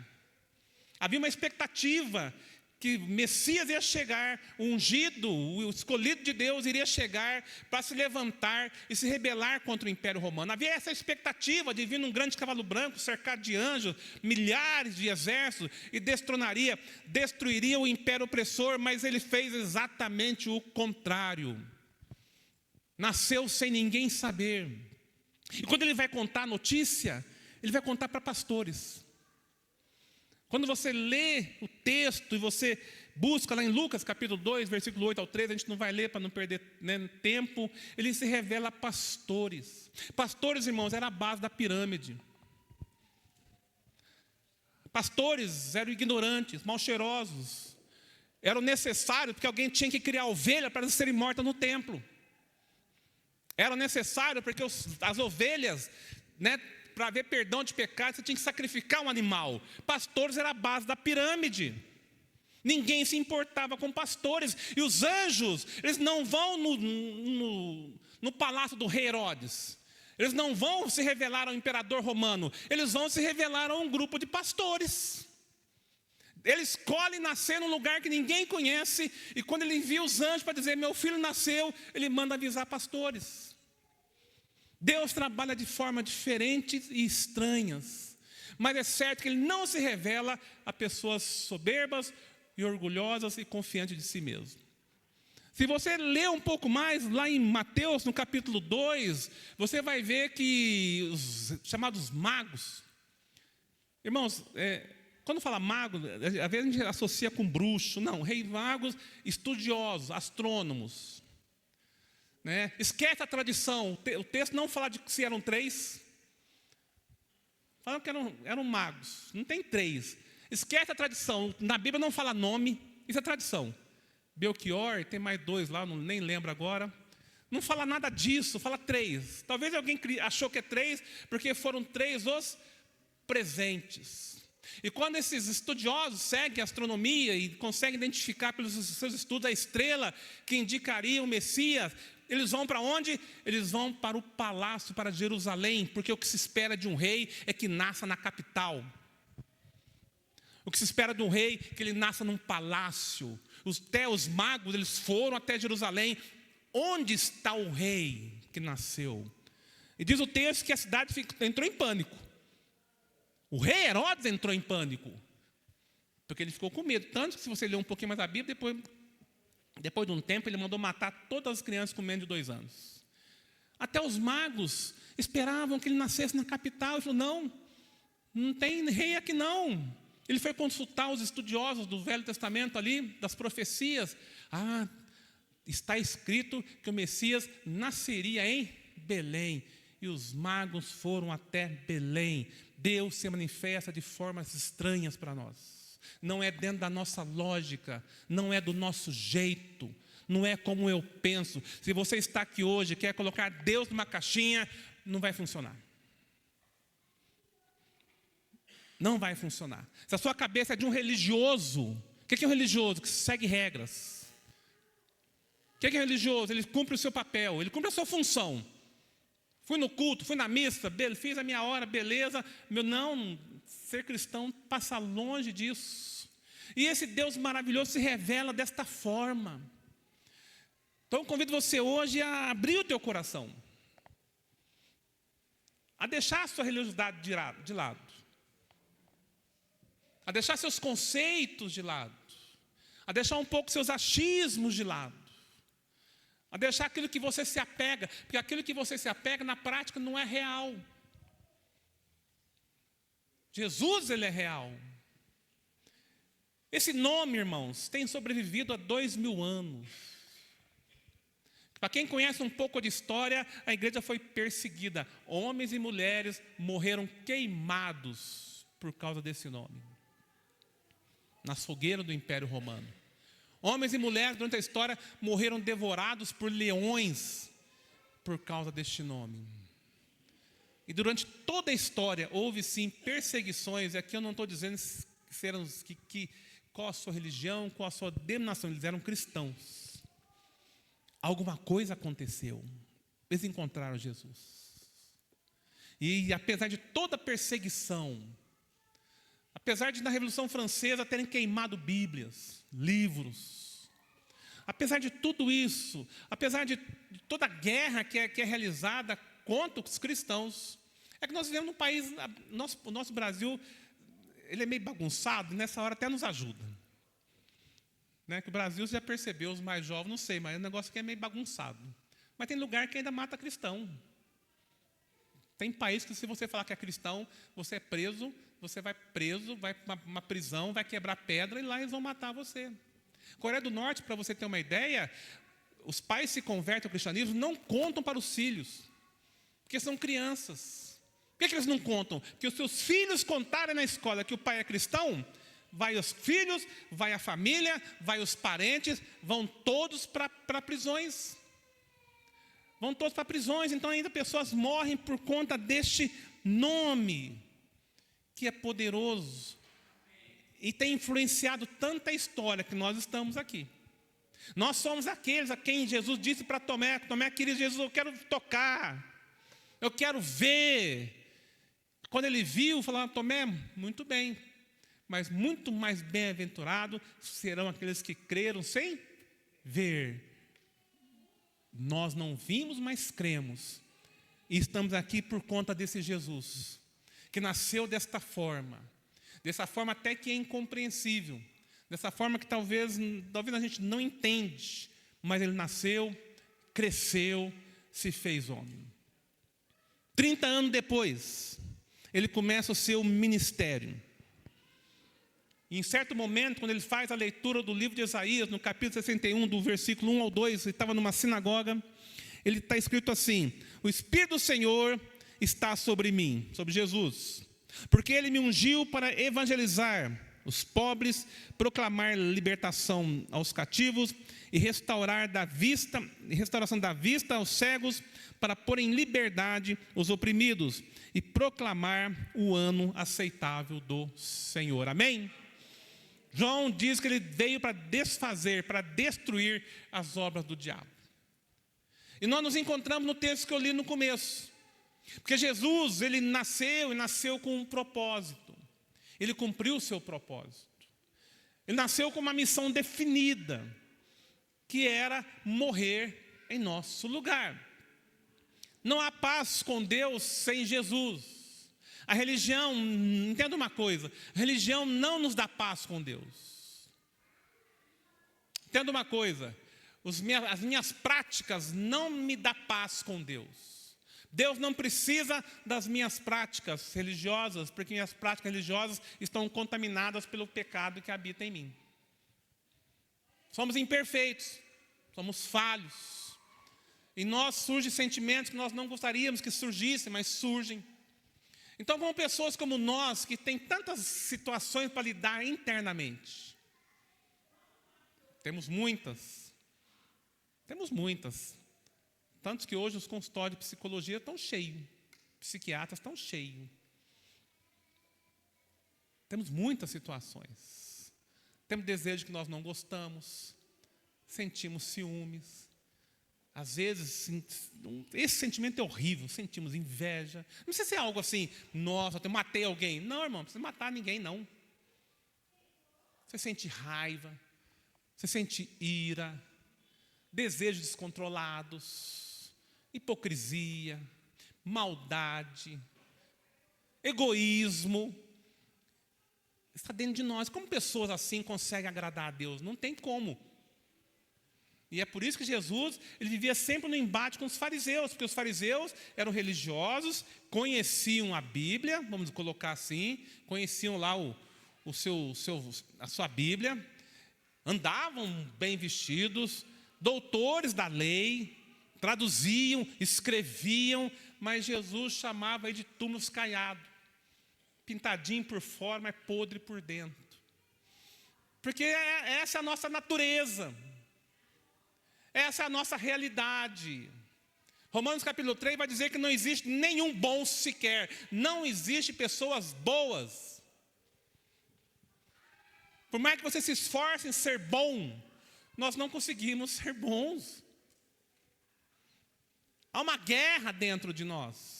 Havia uma expectativa que o Messias ia chegar, o ungido, o escolhido de Deus iria chegar para se levantar e se rebelar contra o Império Romano. Havia essa expectativa de vir num grande cavalo branco, cercado de anjos, milhares de exércitos, e destruiria o império opressor, mas ele fez exatamente o contrário. Nasceu sem ninguém saber. E quando ele vai contar a notícia, ele vai contar para pastores. Quando você lê o texto e você busca lá em Lucas capítulo 2, versículo 8 ao 13, a gente não vai ler para não perder tempo, ele se revela a pastores. Pastores, irmãos, era a base da pirâmide. Pastores eram ignorantes, mal cheirosos. Eram necessários porque alguém tinha que criar ovelha para serem mortas no templo. Era necessário porque as ovelhas, para haver perdão de pecado, você tinha que sacrificar um animal. Pastores era a base da pirâmide. Ninguém se importava com pastores. E os anjos, eles não vão no palácio do rei Herodes. Eles não vão se revelar ao imperador romano. Eles vão se revelar a um grupo de pastores. Ele escolhe nascer num lugar que ninguém conhece. E quando ele envia os anjos para dizer, meu filho nasceu, ele manda avisar pastores. Deus trabalha de forma diferente e estranhas, mas é certo que Ele não se revela a pessoas soberbas e orgulhosas e confiantes de si mesmo. Se você ler um pouco mais, lá em Mateus, no capítulo 2, você vai ver que os chamados magos, irmãos, quando fala mago, às vezes a gente associa com bruxo, não, reis magos, estudiosos, astrônomos. Esquece a tradição. O texto não fala de se eram 3. Fala que eram magos. Não tem 3. Esquece a tradição. Na Bíblia não fala nome. Isso é tradição. Belchior, tem mais 2 lá, nem lembro agora. Não fala nada disso, fala 3. Talvez alguém achou que é 3, porque foram 3 os presentes. E quando esses estudiosos seguem a astronomia e conseguem identificar pelos seus estudos a estrela que indicaria o Messias, eles vão para onde? Eles vão para o palácio, para Jerusalém, porque o que se espera de um rei é que nasça na capital. O que se espera de um rei é que ele nasça num palácio. Os magos, eles foram até Jerusalém. Onde está o rei que nasceu? E diz o texto que a cidade entrou em pânico. O rei Herodes entrou em pânico, porque ele ficou com medo. Tanto que se você ler um pouquinho mais a Bíblia, depois de um tempo, ele mandou matar todas as crianças com menos de 2 anos. Até os magos esperavam que ele nascesse na capital. Ele falou, não tem rei aqui não. Ele foi consultar os estudiosos do Velho Testamento ali, das profecias. Está escrito que o Messias nasceria em Belém. E os magos foram até Belém. Deus se manifesta de formas estranhas para nós. Não é dentro da nossa lógica, não é do nosso jeito, não é como eu penso. Se você está aqui hoje e quer colocar Deus numa caixinha, não vai funcionar. Não vai funcionar. Se a sua cabeça é de um religioso, o que é um religioso? Que segue regras. O que é religioso? Ele cumpre o seu papel, ele cumpre a sua função. Fui no culto, fui na missa, fiz a minha hora, beleza. Ser cristão passa longe disso. E esse Deus maravilhoso se revela desta forma. Então eu convido você hoje a abrir o teu coração. A deixar a sua religiosidade de lado. A deixar seus conceitos de lado. A deixar um pouco seus achismos de lado. A deixar aquilo que você se apega, porque aquilo que você se apega na prática não é real. Jesus, ele é real. Esse nome, irmãos, tem sobrevivido há 2000 anos. Para quem conhece um pouco de história, a igreja foi perseguida. Homens e mulheres morreram queimados por causa desse nome, nas fogueiras do Império Romano. Homens e mulheres, durante a história, morreram devorados por leões por causa deste nome. E durante toda a história, houve sim perseguições, e aqui eu não estou dizendo qual a sua religião, qual a sua denominação, eles eram cristãos. Alguma coisa aconteceu, eles encontraram Jesus. E apesar de toda a perseguição, apesar de na Revolução Francesa terem queimado Bíblias, livros, apesar de tudo isso, apesar de toda a guerra que é realizada contra os cristãos, é que nós vivemos num país, o nosso Brasil, ele é meio bagunçado, e nessa hora até nos ajuda. Né? Que o Brasil, você já percebeu, os mais jovens, não sei, mas o negócio aqui é meio bagunçado. Mas tem lugar que ainda mata cristão. Tem país que se você falar que é cristão, você é preso, você vai preso, vai para uma prisão, vai quebrar pedra e lá eles vão matar você. Coreia do Norte, para você ter uma ideia, os pais se convertem ao cristianismo, não contam para os filhos, porque são crianças. Por que eles não contam? Porque os seus filhos contarem na escola que o pai é cristão, vai os filhos, vai a família, vai os parentes, vão todos para prisões. Vão todos para prisões, então ainda pessoas morrem por conta deste nome, que é poderoso, e tem influenciado tanta história que nós estamos aqui. Nós somos aqueles a quem Jesus disse para Tomé, Tomé, querido Jesus, eu quero tocar, eu quero ver. Quando ele viu, falou, Tomé, muito bem, mas muito mais bem-aventurado serão aqueles que creram sem ver. Nós não vimos, mas cremos. E estamos aqui por conta desse Jesus, que nasceu dessa forma até que é incompreensível, dessa forma que talvez a gente não entende, mas ele nasceu, cresceu, se fez homem. 30 anos depois, ele começa o seu ministério. E em certo momento, quando ele faz a leitura do livro de Isaías, no capítulo 61, do versículo 1 ao 2, ele estava numa sinagoga, ele está escrito assim: o Espírito do Senhor está sobre mim, sobre Jesus, porque ele me ungiu para evangelizar os pobres, proclamar libertação aos cativos e restauração da vista aos cegos, para pôr em liberdade os oprimidos e proclamar o ano aceitável do Senhor. Amém? João diz que ele veio para desfazer, para destruir as obras do diabo. E nós nos encontramos no texto que eu li no começo. Porque Jesus, ele nasceu com um propósito. Ele cumpriu o seu propósito. Ele nasceu com uma missão definida, que era morrer em nosso lugar. Não há paz com Deus sem Jesus. A religião, entenda uma coisa, a religião não nos dá paz com Deus. Entenda uma coisa, as minhas práticas não me dão paz com Deus. Deus não precisa das minhas práticas religiosas, porque minhas práticas religiosas estão contaminadas pelo pecado que habita em mim. Somos imperfeitos, somos falhos. Em nós surgem sentimentos que nós não gostaríamos que surgissem, mas surgem. Então, como pessoas como nós, que tem tantas situações para lidar internamente, temos muitas, tanto que hoje os consultórios de psicologia estão cheios, psiquiatras estão cheios, temos muitas situações, temos desejo que nós não gostamos, sentimos ciúmes, às vezes, esse sentimento é horrível, sentimos inveja. Não precisa ser algo assim, nossa, eu matei alguém. Não, irmão, não precisa matar ninguém, não. Você sente raiva, você sente ira, desejos descontrolados, hipocrisia, maldade, egoísmo. Está dentro de nós. Como pessoas assim conseguem agradar a Deus? Não tem como. E é por isso que Jesus, ele vivia sempre no embate com os fariseus, porque os fariseus eram religiosos, conheciam a Bíblia, vamos colocar assim, conheciam lá o a sua Bíblia, andavam bem vestidos, doutores da lei, traduziam, escreviam, mas Jesus chamava aí de túmulos caiados, pintadinho por fora, mas podre por dentro. Porque essa é a nossa natureza, essa é a nossa realidade. Romanos capítulo 3 vai dizer que não existe nenhum bom sequer, não existe pessoas boas. Por mais que você se esforce em ser bom, nós não conseguimos ser bons. Há uma guerra dentro de nós.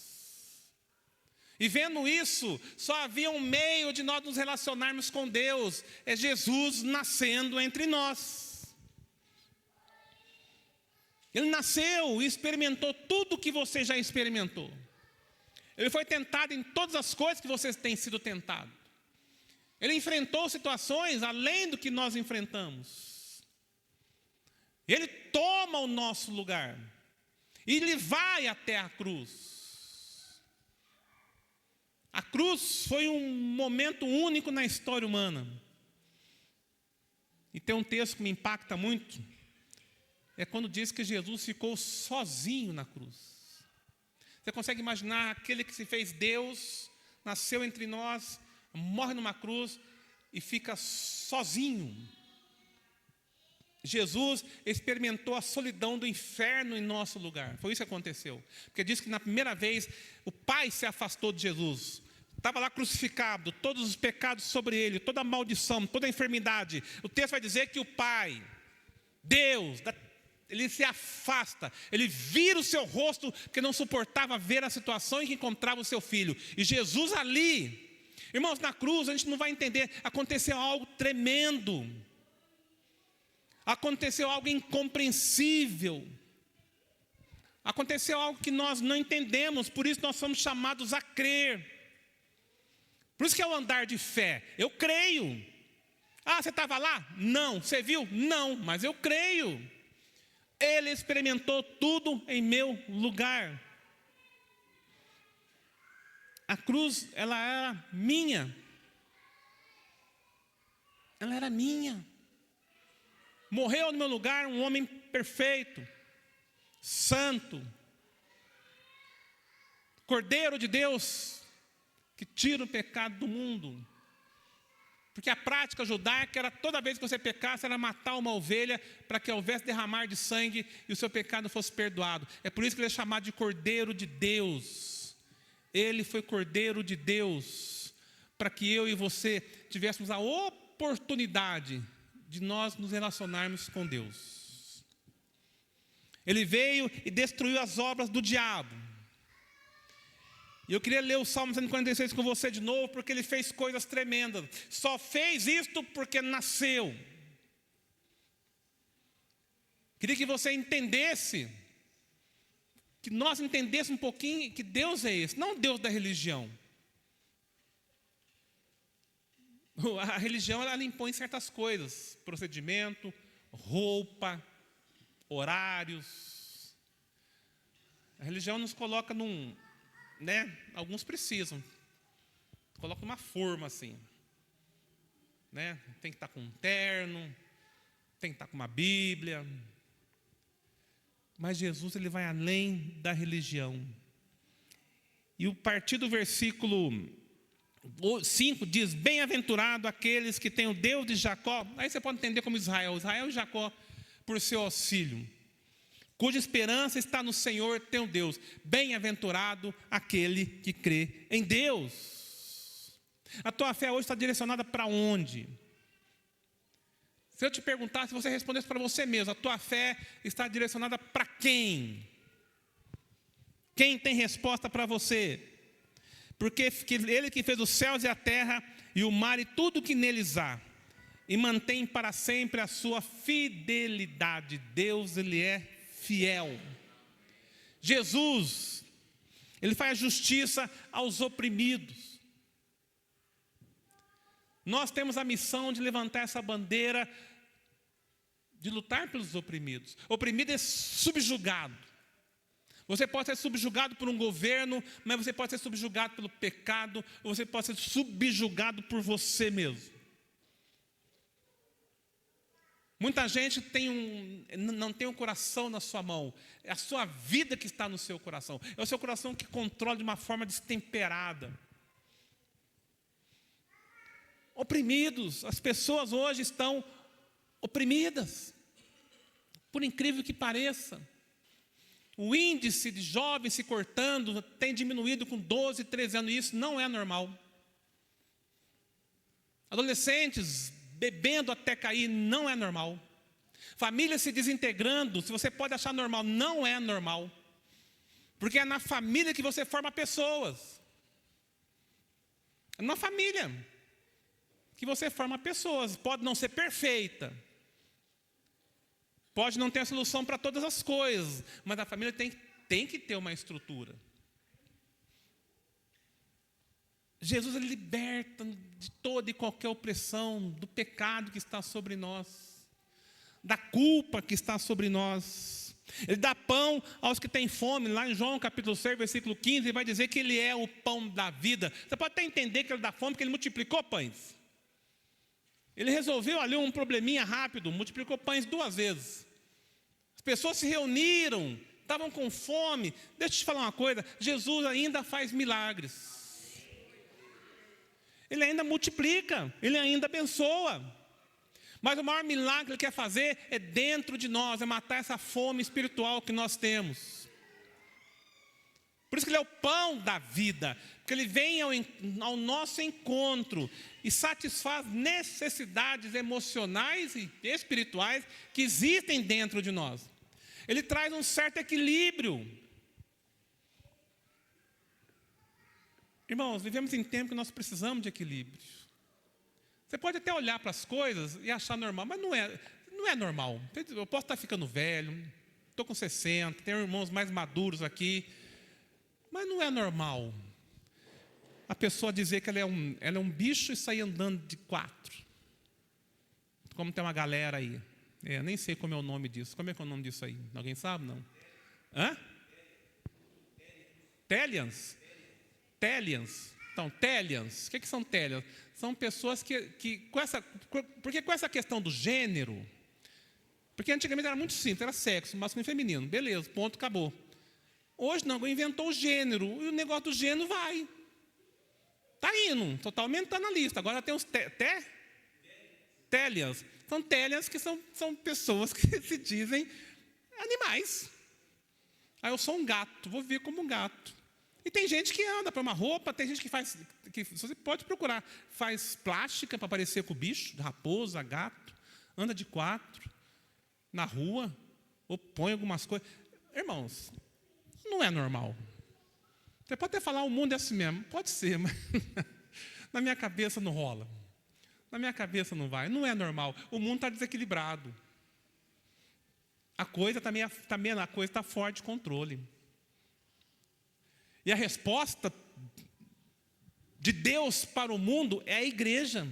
E vendo isso, só havia um meio de nós nos relacionarmos com Deus, é Jesus nascendo entre nós. Ele nasceu e experimentou tudo o que você já experimentou. Ele foi tentado em todas as coisas que vocês têm sido tentados. Ele enfrentou situações além do que nós enfrentamos. Ele toma o nosso lugar. E ele vai até a cruz. A cruz foi um momento único na história humana. E tem um texto que me impacta muito. É quando diz que Jesus ficou sozinho na cruz. Você consegue imaginar aquele que se fez Deus, nasceu entre nós, morre numa cruz e fica sozinho. Jesus experimentou a solidão do inferno em nosso lugar. Foi isso que aconteceu. Porque diz que na primeira vez o Pai se afastou de Jesus. Estava lá crucificado, todos os pecados sobre ele, toda a maldição, toda a enfermidade. O texto vai dizer que o Pai, Deus, ele se afasta, ele vira o seu rosto, porque não suportava ver a situação em que encontrava o seu filho. E Jesus ali, irmãos, na cruz a gente não vai entender, aconteceu algo tremendo. Aconteceu algo incompreensível. Aconteceu algo que nós não entendemos, por isso nós somos chamados a crer. Por isso que é o andar de fé. Eu creio. Ah, você estava lá? Não. Você viu? Não, mas eu creio. Ele experimentou tudo em meu lugar. A cruz, ela era minha. Ela era minha. Morreu no meu lugar um homem perfeito, santo, Cordeiro de Deus, que tira o pecado do mundo. Porque a prática judaica era toda vez que você pecasse, era matar uma ovelha para que houvesse derramar de sangue e o seu pecado fosse perdoado. É por isso que ele é chamado de Cordeiro de Deus. Ele foi Cordeiro de Deus, para que eu e você tivéssemos a oportunidade de nós nos relacionarmos com Deus. Ele veio e destruiu as obras do diabo. E eu queria ler o Salmo 146 com você de novo, porque ele fez coisas tremendas. Só fez isto porque nasceu. Queria que você entendesse, que nós entendêssemos um pouquinho que Deus é esse, não Deus da religião. A religião, ela impõe certas coisas, procedimento, roupa, horários. A religião nos coloca num, alguns precisam, coloca uma forma assim, tem que estar com um terno, tem que estar com uma Bíblia. Mas Jesus, ele vai além da religião. E o partir do versículo 5 diz: bem-aventurado aqueles que têm o Deus de Jacó. Aí você pode entender como Israel e Jacó, por seu auxílio, cuja esperança está no Senhor teu Deus. Bem-aventurado aquele que crê em Deus. A tua fé hoje está direcionada para onde? Se eu te perguntasse, você respondesse para você mesmo, a tua fé está direcionada para quem? Quem tem resposta para você? Porque ele que fez os céus e a terra e o mar e tudo que neles há, e mantém para sempre a sua fidelidade. Deus, ele é fiel. Jesus, ele faz justiça aos oprimidos. Nós temos a missão de levantar essa bandeira, de lutar pelos oprimidos. Oprimido é subjugado. Você pode ser subjugado por um governo, mas você pode ser subjugado pelo pecado, ou você pode ser subjugado por você mesmo. Muita gente não tem um coração na sua mão. É a sua vida que está no seu coração. É o seu coração que controla de uma forma destemperada. Oprimidos. As pessoas hoje estão oprimidas. Por incrível que pareça. O índice de jovens se cortando tem diminuído com 12, 13 anos. E isso não é normal. Adolescentes bebendo até cair não é normal. Famílias se desintegrando, se você pode achar normal, não é normal. Porque é na família que você forma pessoas. É na família que você forma pessoas. Pode não ser perfeita. Pode não ter a solução para todas as coisas. Mas a família tem que ter uma estrutura. Jesus, ele liberta de toda e qualquer opressão, do pecado que está sobre nós, da culpa que está sobre nós. Ele dá pão aos que têm fome. Lá em João capítulo 6, versículo 15, ele vai dizer que ele é o pão da vida. Você pode até entender que ele dá fome, porque ele multiplicou pães. Ele resolveu ali um probleminha rápido, multiplicou pães 2 vezes. As pessoas se reuniram, estavam com fome. Deixa eu te falar uma coisa, Jesus ainda faz milagres. Ele ainda multiplica, ele ainda abençoa. Mas o maior milagre que ele quer fazer é dentro de nós, é matar essa fome espiritual que nós temos. Por isso que ele é o pão da vida, porque ele vem ao nosso encontro e satisfaz necessidades emocionais e espirituais que existem dentro de nós. Ele traz um certo equilíbrio. Irmãos, vivemos em tempo que nós precisamos de equilíbrio. Você pode até olhar para as coisas e achar normal, mas não é normal. Eu posso estar ficando velho, estou com 60, tenho irmãos mais maduros aqui, mas não é normal a pessoa dizer que ela é um bicho e sair andando de 4. Como tem uma galera aí. Nem sei como é o nome disso. Como é que é o nome disso aí? Alguém sabe, não? Hã? Telians? Telians. Então, Telians. O que são Telians? São pessoas porque com essa questão do gênero, porque antigamente era muito simples, era sexo, masculino e feminino. Beleza, ponto, acabou. Hoje não, inventou o gênero, e o negócio do gênero vai. Está indo, só está aumentando a lista. Agora tem os Telians. São Telians que são pessoas que se dizem animais. Aí eu sou um gato, vou viver como um gato. E tem gente que anda para uma roupa, tem gente que faz, você pode procurar, faz plástica para parecer com o bicho, raposa, gato, anda de 4, na rua, ou põe algumas coisas. Irmãos, não é normal. Você pode até falar, o mundo é assim mesmo, pode ser, mas na minha cabeça não rola. Na minha cabeça não vai, não é normal. O mundo está desequilibrado. A coisa está fora de controle. E a resposta de Deus para o mundo é a igreja.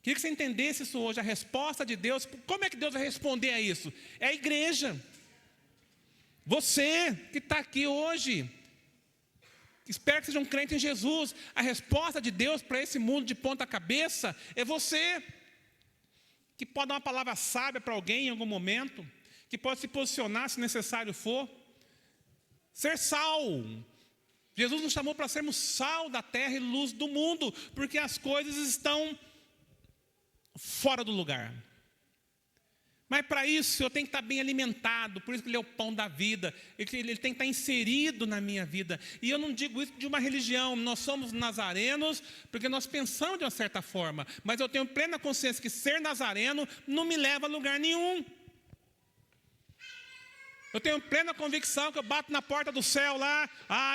Queria que você entendesse isso hoje. A resposta de Deus, como é que Deus vai responder a isso? É a igreja. Você que está aqui hoje, espero que seja um crente em Jesus. A resposta de Deus para esse mundo de ponta cabeça é você, que pode dar uma palavra sábia para alguém em algum momento, que pode se posicionar se necessário for. Ser sal. Jesus nos chamou para sermos sal da terra e luz do mundo, porque as coisas estão fora do lugar. Mas para isso eu tenho que estar bem alimentado, por isso que ele é o pão da vida, ele tem que estar inserido na minha vida. E eu não digo isso de uma religião, nós somos nazarenos, porque nós pensamos de uma certa forma, mas eu tenho plena consciência que ser nazareno não me leva a lugar nenhum. Eu tenho plena convicção que eu bato na porta do céu lá,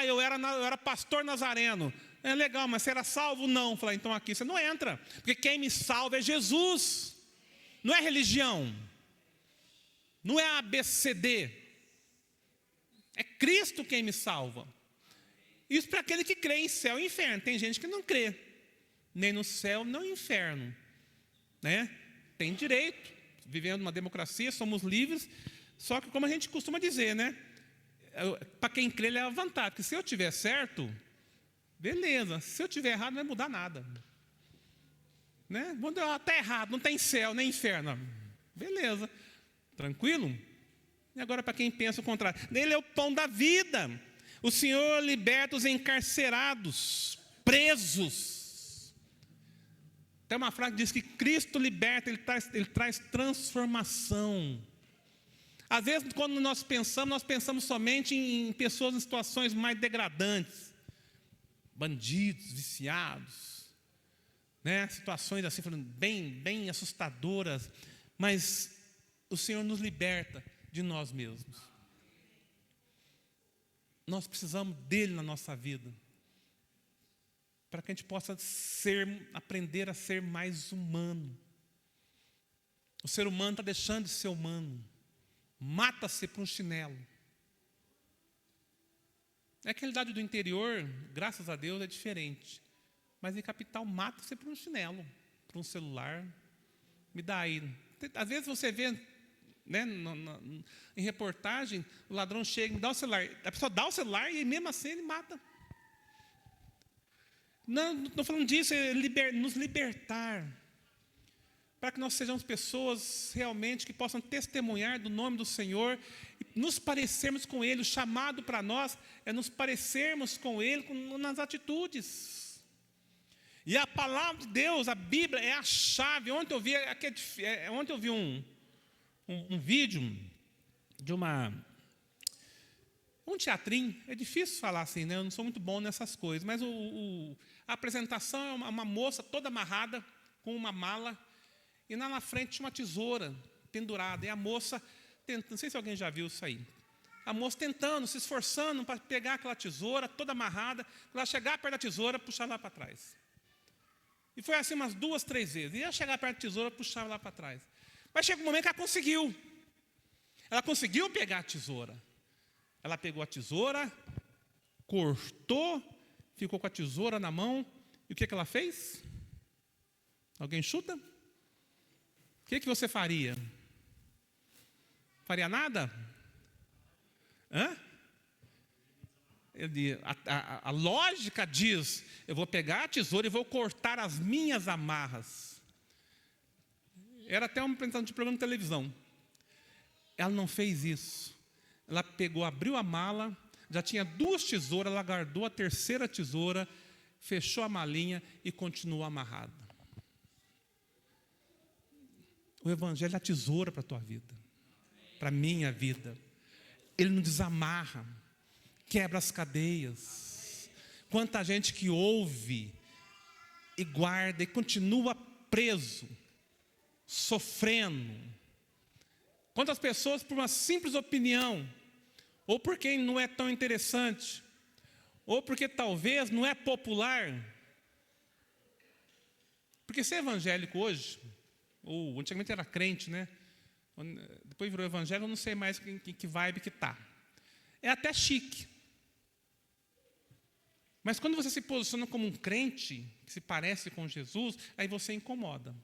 eu era pastor nazareno. É legal, mas você era salvo? Não. Eu falei, então aqui você não entra, porque quem me salva é Jesus, não é religião. Não é ABCD, é Cristo quem me salva. Isso para aquele que crê em céu e inferno. Tem gente que não crê, nem no céu, nem no inferno, né? Tem direito, vivendo numa democracia, somos livres. Só que como a gente costuma dizer, né? Para quem crê, leva vantagem, porque se eu tiver certo, beleza. Se eu tiver errado, não vai mudar nada. Né? Está errado, não tem céu nem inferno. Beleza, tranquilo? E agora para quem pensa o contrário, ele é o pão da vida. O Senhor liberta os encarcerados, presos. Tem uma frase que diz que Cristo liberta, Ele traz transformação. Às vezes, quando nós pensamos somente em pessoas em situações mais degradantes. Bandidos, viciados. Né? Situações assim, bem assustadoras. Mas o Senhor nos liberta de nós mesmos. Nós precisamos dele na nossa vida, para que a gente possa aprender a ser mais humano. O ser humano está deixando de ser humano, mata-se por um chinelo. A realidade do interior, graças a Deus, é diferente, mas em capital mata-se por um chinelo, por um celular. Me dá aí. Às vezes você vê, né, em reportagem, o ladrão chega e me dá o celular. A pessoa dá o celular e mesmo assim ele mata. Não estou falando disso, é nos libertar. Para que nós sejamos pessoas realmente que possam testemunhar do nome do Senhor, e nos parecermos com Ele. O chamado para nós é nos parecermos com Ele nas atitudes. E a palavra de Deus, a Bíblia, é a chave. Ontem eu vi um vídeo de um teatrinho. É difícil falar assim, né? Eu não sou muito bom nessas coisas. Mas a apresentação é uma moça toda amarrada com uma mala. E lá na frente tinha uma tesoura pendurada. E a moça tentando, não sei se alguém já viu isso aí. A moça tentando, se esforçando para pegar aquela tesoura toda amarrada. Quando ela chegar perto da tesoura, puxar lá para trás. E foi assim umas 2, 3 vezes. Ia chegar perto da tesoura, puxava lá para trás. Mas chega um momento que ela conseguiu. Ela conseguiu pegar a tesoura. Ela pegou a tesoura, cortou, ficou com a tesoura na mão. E o que ela fez? Alguém chuta? O que você faria? Faria nada? Hã? A lógica diz, eu vou pegar a tesoura e vou cortar as minhas amarras. Era até uma apresentação de programa de televisão. Ela não fez isso. Ela pegou, abriu a mala, já tinha 2 tesouras, ela guardou a 3ª tesoura, fechou a malinha e continuou amarrada. O Evangelho é a tesoura para a tua vida, para a minha vida. Ele nos desamarra, quebra as cadeias. Quanta gente que ouve e guarda e continua preso, sofrendo. Quantas pessoas por uma simples opinião, ou porque não é tão interessante, ou porque talvez não é popular. Porque ser evangélico hoje, ou antigamente era crente, né? Depois virou evangélico, eu não sei mais que vibe que está. É até chique. Mas quando você se posiciona como um crente, que se parece com Jesus, aí você incomoda.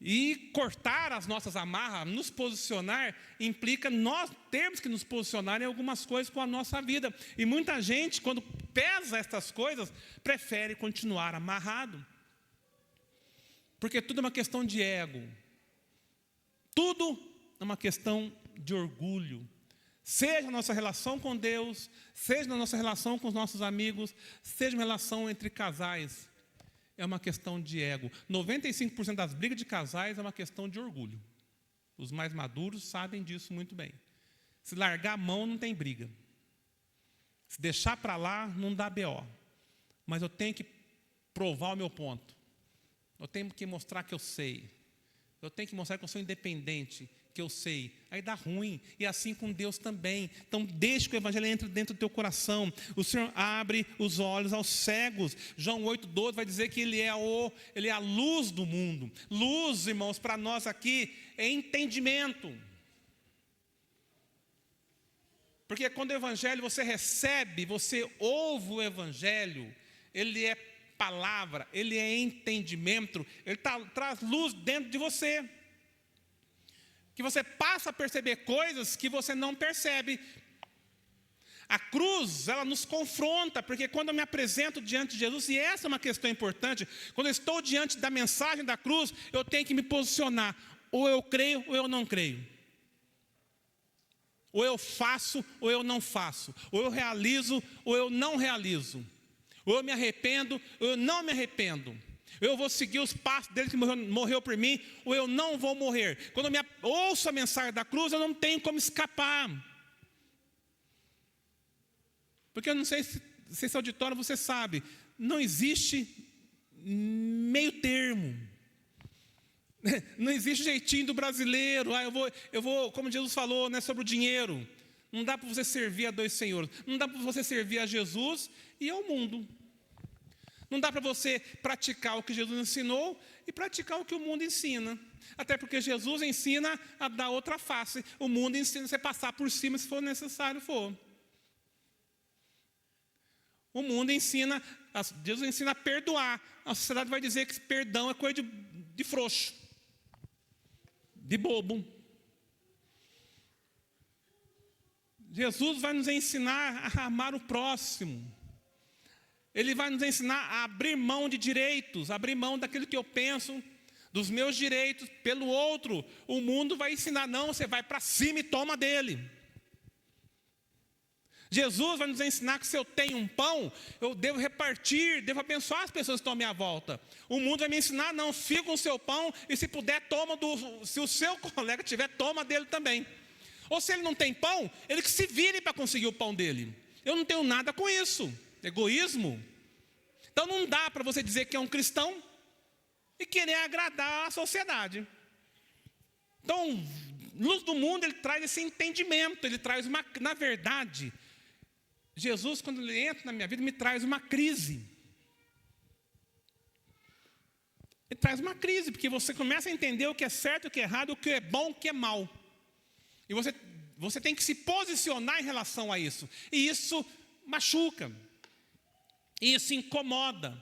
E cortar as nossas amarras, nos posicionar, implica nós termos que nos posicionar em algumas coisas com a nossa vida. E muita gente, quando pesa estas coisas, prefere continuar amarrado. Porque tudo é uma questão de ego. Tudo é uma questão de orgulho. Seja na nossa relação com Deus, seja na nossa relação com os nossos amigos, seja uma relação entre casais. É uma questão de ego. 95% das brigas de casais é uma questão de orgulho. Os mais maduros sabem disso muito bem. Se largar a mão, não tem briga. Se deixar para lá, não dá BO. Mas eu tenho que provar o meu ponto. Eu tenho que mostrar que eu sei. Eu tenho que mostrar que eu sou independente, que eu sei. Aí dá ruim. E assim com Deus também. Então deixe que o Evangelho entre dentro do teu coração. O Senhor abre os olhos aos cegos. João 8,12 vai dizer que Ele é a luz do mundo. Luz, irmãos, para nós aqui é entendimento. Porque quando o Evangelho você recebe, você ouve o Evangelho, ele é palavra, ele é entendimento, ele traz luz dentro de você. Que você passa a perceber coisas que você não percebe. A cruz, ela nos confronta, porque quando eu me apresento diante de Jesus, e essa é uma questão importante, quando eu estou diante da mensagem da cruz, eu tenho que me posicionar, ou eu creio ou eu não creio. Ou eu faço ou eu não faço, ou eu realizo ou eu não realizo, ou eu me arrependo ou eu não me arrependo. Eu vou seguir os passos dele que morreu por mim, ou eu não vou morrer. Quando eu ouço a mensagem da cruz, eu não tenho como escapar. Porque eu não sei se esse auditório você sabe, não existe meio termo. Não existe jeitinho do brasileiro. Eu vou, como Jesus falou, né, sobre o dinheiro. Não dá para você servir a dois senhores. Não dá para você servir a Jesus e ao mundo. Não dá para você praticar o que Jesus ensinou e praticar o que o mundo ensina. Até porque Jesus ensina a dar outra face. O mundo ensina você passar por cima se for necessário for. O mundo ensina, Jesus ensina a perdoar. A sociedade vai dizer que perdão é coisa de frouxo, de bobo. Jesus vai nos ensinar a amar o próximo. Ele vai nos ensinar a abrir mão de direitos, abrir mão daquilo que eu penso, dos meus direitos, pelo outro. O mundo vai ensinar, não, você vai para cima e toma dele. Jesus vai nos ensinar que se eu tenho um pão, eu devo repartir, devo abençoar as pessoas que estão à minha volta. O mundo vai me ensinar, não, fica com o seu pão e se puder, se o seu colega tiver, toma dele também. Ou se ele não tem pão, ele que se vire para conseguir o pão dele. Eu não tenho nada com isso, egoísmo. Então não dá para você dizer que é um cristão e querer agradar a sociedade. Então, luz do mundo, ele traz esse entendimento, ele traz na verdade, Jesus, quando ele entra na minha vida, me traz uma crise. Ele traz uma crise, porque você começa a entender o que é certo, o que é errado, o que é bom, o que é mal. E você tem que se posicionar em relação a isso. E isso machuca. E isso incomoda.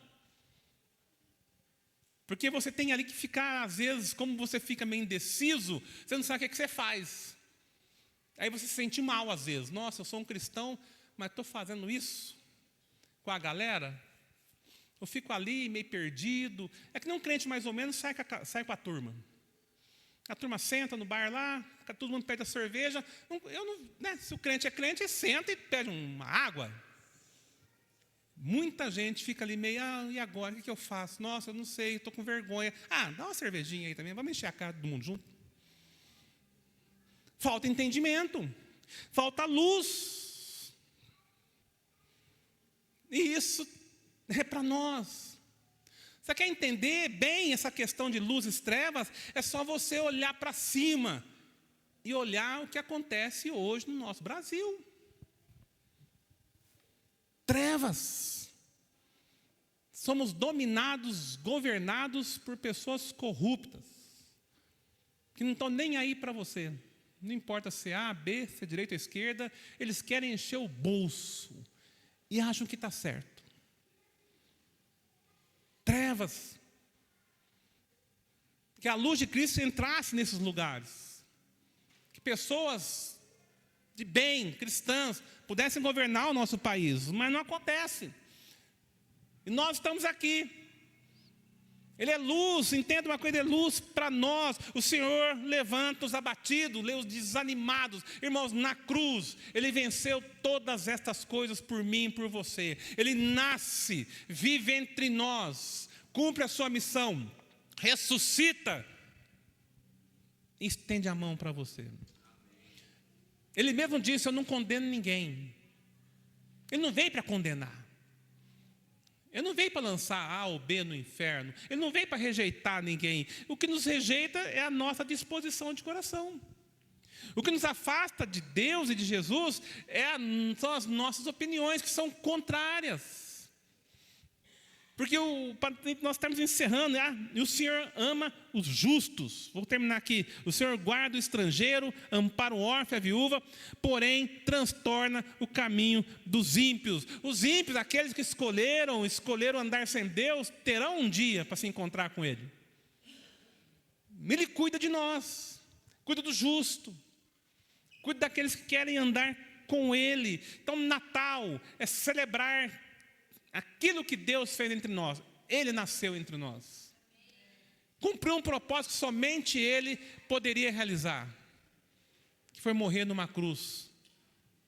Porque você tem ali que ficar, às vezes, como você fica meio indeciso, você não sabe o que você faz. Aí você se sente mal, às vezes. Nossa, eu sou um cristão, mas estou fazendo isso com a galera. Eu fico ali meio perdido. É que nem um crente mais ou menos sai com a turma. A turma senta no bar lá, todo mundo pede a cerveja. Se o crente é crente, ele senta e pede uma água. Muita gente fica ali meio, e agora, o que eu faço? Nossa, eu não sei, estou com vergonha. Dá uma cervejinha aí também, vamos encher a cara do mundo junto. Falta entendimento, falta luz. E isso é para nós. Você quer entender bem essa questão de luzes e trevas? É só você olhar para cima e olhar o que acontece hoje no nosso Brasil. Trevas. Somos dominados, governados por pessoas corruptas, que não estão nem aí para você. Não importa se é A, B, se é direita ou esquerda, eles querem encher o bolso e acham que está certo. Trevas. Que a luz de Cristo entrasse nesses lugares. Que pessoas de bem, cristãs, pudessem governar o nosso país, mas não acontece. E nós estamos aqui. Ele é luz, entenda uma coisa, ele é luz para nós. O Senhor levanta os abatidos, os desanimados. Irmãos, na cruz, Ele venceu todas estas coisas por mim e por você. Ele nasce, vive entre nós, cumpre a sua missão, ressuscita e estende a mão para você. Ele mesmo disse, eu não condeno ninguém. Ele não veio para condenar. Ele não veio para lançar A ou B no inferno. Ele não veio para rejeitar ninguém. O que nos rejeita é a nossa disposição de coração. O que nos afasta de Deus e de Jesus são as nossas opiniões, que são contrárias. Porque nós estamos encerrando, e o Senhor ama os justos. Vou terminar aqui. O Senhor guarda o estrangeiro, ampara o órfão e a viúva, porém transtorna o caminho dos ímpios. Os ímpios, aqueles que escolheram andar sem Deus, terão um dia para se encontrar com Ele. Ele cuida de nós, cuida do justo, cuida daqueles que querem andar com Ele. Então, Natal é celebrar aquilo que Deus fez entre nós. Ele nasceu entre nós. Cumpriu um propósito que somente Ele poderia realizar, que foi morrer numa cruz,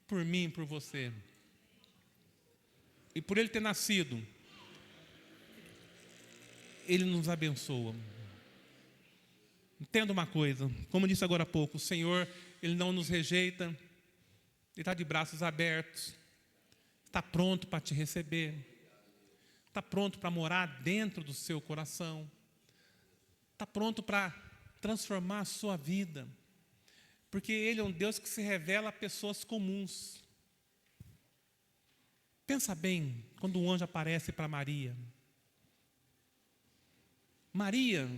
por mim e por você. E por Ele ter nascido, Ele nos abençoa. Entenda uma coisa, como disse agora há pouco, o Senhor, Ele não nos rejeita, Ele está de braços abertos, está pronto para te receber, está pronto para morar dentro do seu coração, está pronto para transformar a sua vida, porque Ele é um Deus que se revela a pessoas comuns. Pensa bem, quando o anjo aparece para Maria. Maria,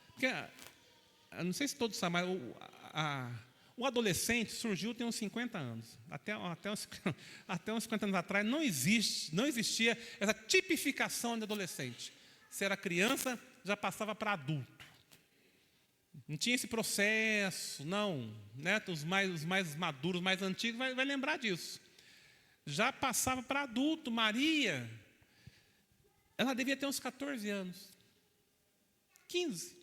porque, eu não sei se todos sabem, mas o adolescente surgiu tem uns 50 anos. Até uns 50 anos atrás não existia essa tipificação de adolescente. Se era criança, já passava para adulto. Não tinha esse processo, não. Né? Os mais maduros, mais antigos, vai lembrar disso. Já passava para adulto. Maria, ela devia ter uns 14 anos. 15.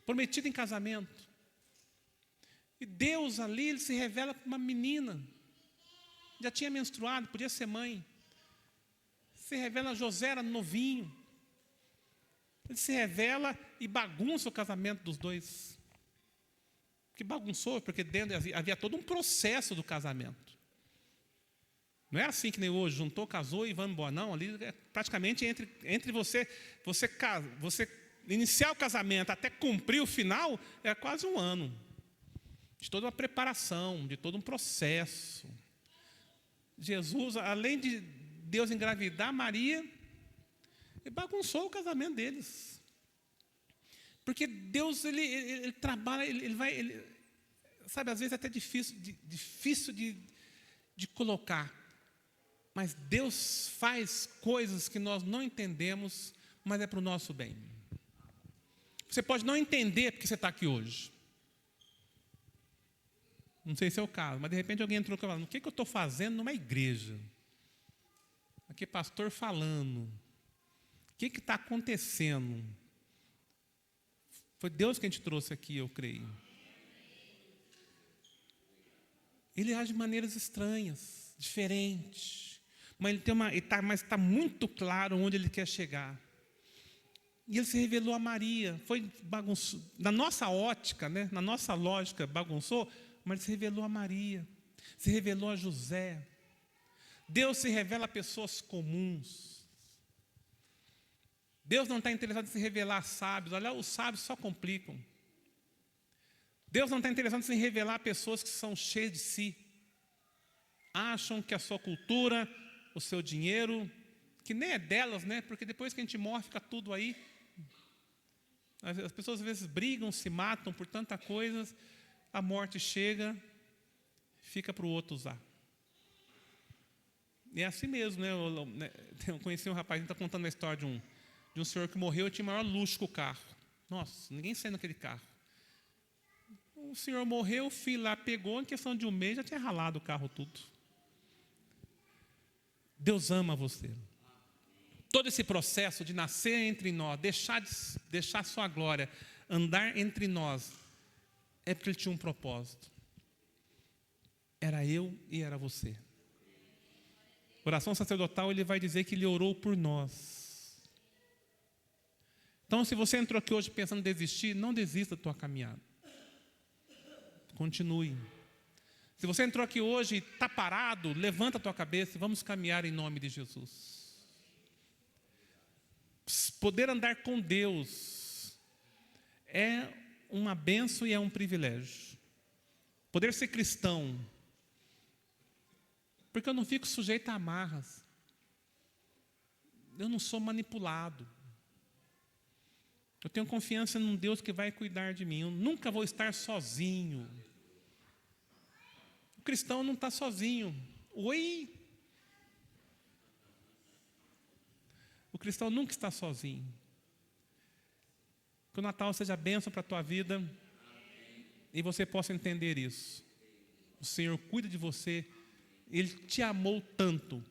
Prometida em casamento. E Deus ali, Ele se revela para uma menina. Já tinha menstruado, podia ser mãe. Se revela, José era novinho. Ele se revela e bagunça o casamento dos dois. Que bagunçou, porque dentro havia todo um processo do casamento. Não é assim que nem hoje, juntou, casou e vamos embora. Não, ali é praticamente entre você iniciar o casamento até cumprir o final, é quase um ano. De toda uma preparação, de todo um processo. Jesus, além de Deus engravidar Maria, ele bagunçou o casamento deles. Porque Deus, ele trabalha, sabe, às vezes é até difícil de colocar. Mas Deus faz coisas que nós não entendemos, mas é para o nosso bem. Você pode não entender porque você está aqui hoje. Não sei se é o caso, mas de repente alguém entrou e falou: o que eu estou fazendo numa igreja? Aqui pastor falando. O que está acontecendo? Foi Deus quem te trouxe aqui, eu creio. Ele age de maneiras estranhas, diferentes. Mas está muito claro onde Ele quer chegar. E Ele se revelou a Maria. Foi bagunçou. Na nossa ótica, né, na nossa lógica, bagunçou, mas Ele se revelou a Maria. Se revelou a José. Deus se revela a pessoas comuns. Deus não está interessado em se revelar a sábios. Olha, os sábios só complicam. Deus não está interessado em se revelar a pessoas que são cheias de si. Acham que a sua cultura, o seu dinheiro, que nem é delas, né? Porque depois que a gente morre, fica tudo aí. As pessoas às vezes brigam, se matam por tanta coisa. A morte chega, fica para o outro usar. E é assim mesmo, né? Eu conheci um rapaz, a gente está contando a história de um senhor que morreu e tinha o maior luxo com o carro. Nossa, ninguém saiu naquele carro. O senhor morreu, o filho lá pegou, em questão de um mês já tinha ralado o carro tudo. Deus ama você. Todo esse processo de nascer entre nós, deixar sua glória, andar entre nós, é porque Ele tinha um propósito. Era eu e era você. Oração sacerdotal, ele vai dizer que Ele orou por nós. Então, se você entrou aqui hoje pensando em desistir, não desista da tua caminhada. Continue. Se você entrou aqui hoje e está parado, levanta a tua cabeça e vamos caminhar em nome de Jesus. Poder andar com Deus é uma bênção e é um privilégio. Poder ser cristão, porque eu não fico sujeito a amarras. Eu não sou manipulado. Eu tenho confiança num Deus que vai cuidar de mim. Eu nunca vou estar sozinho. O cristão não está sozinho. Oi? O cristão nunca está sozinho. Que o Natal seja bênção para a tua vida e você possa entender isso. o Senhor cuida de você, Ele te amou tanto,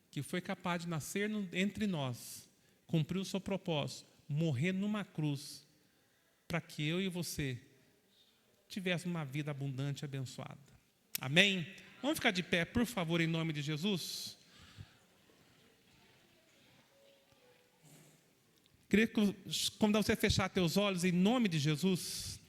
que foi capaz de nascer entre nós, cumprir o seu propósito, morrer numa cruz, para que eu e você tivéssemos uma vida abundante e abençoada. Amém? Vamos ficar de pé, por favor, em nome de Jesus. Queria convidar você a fechar teus olhos em nome de Jesus.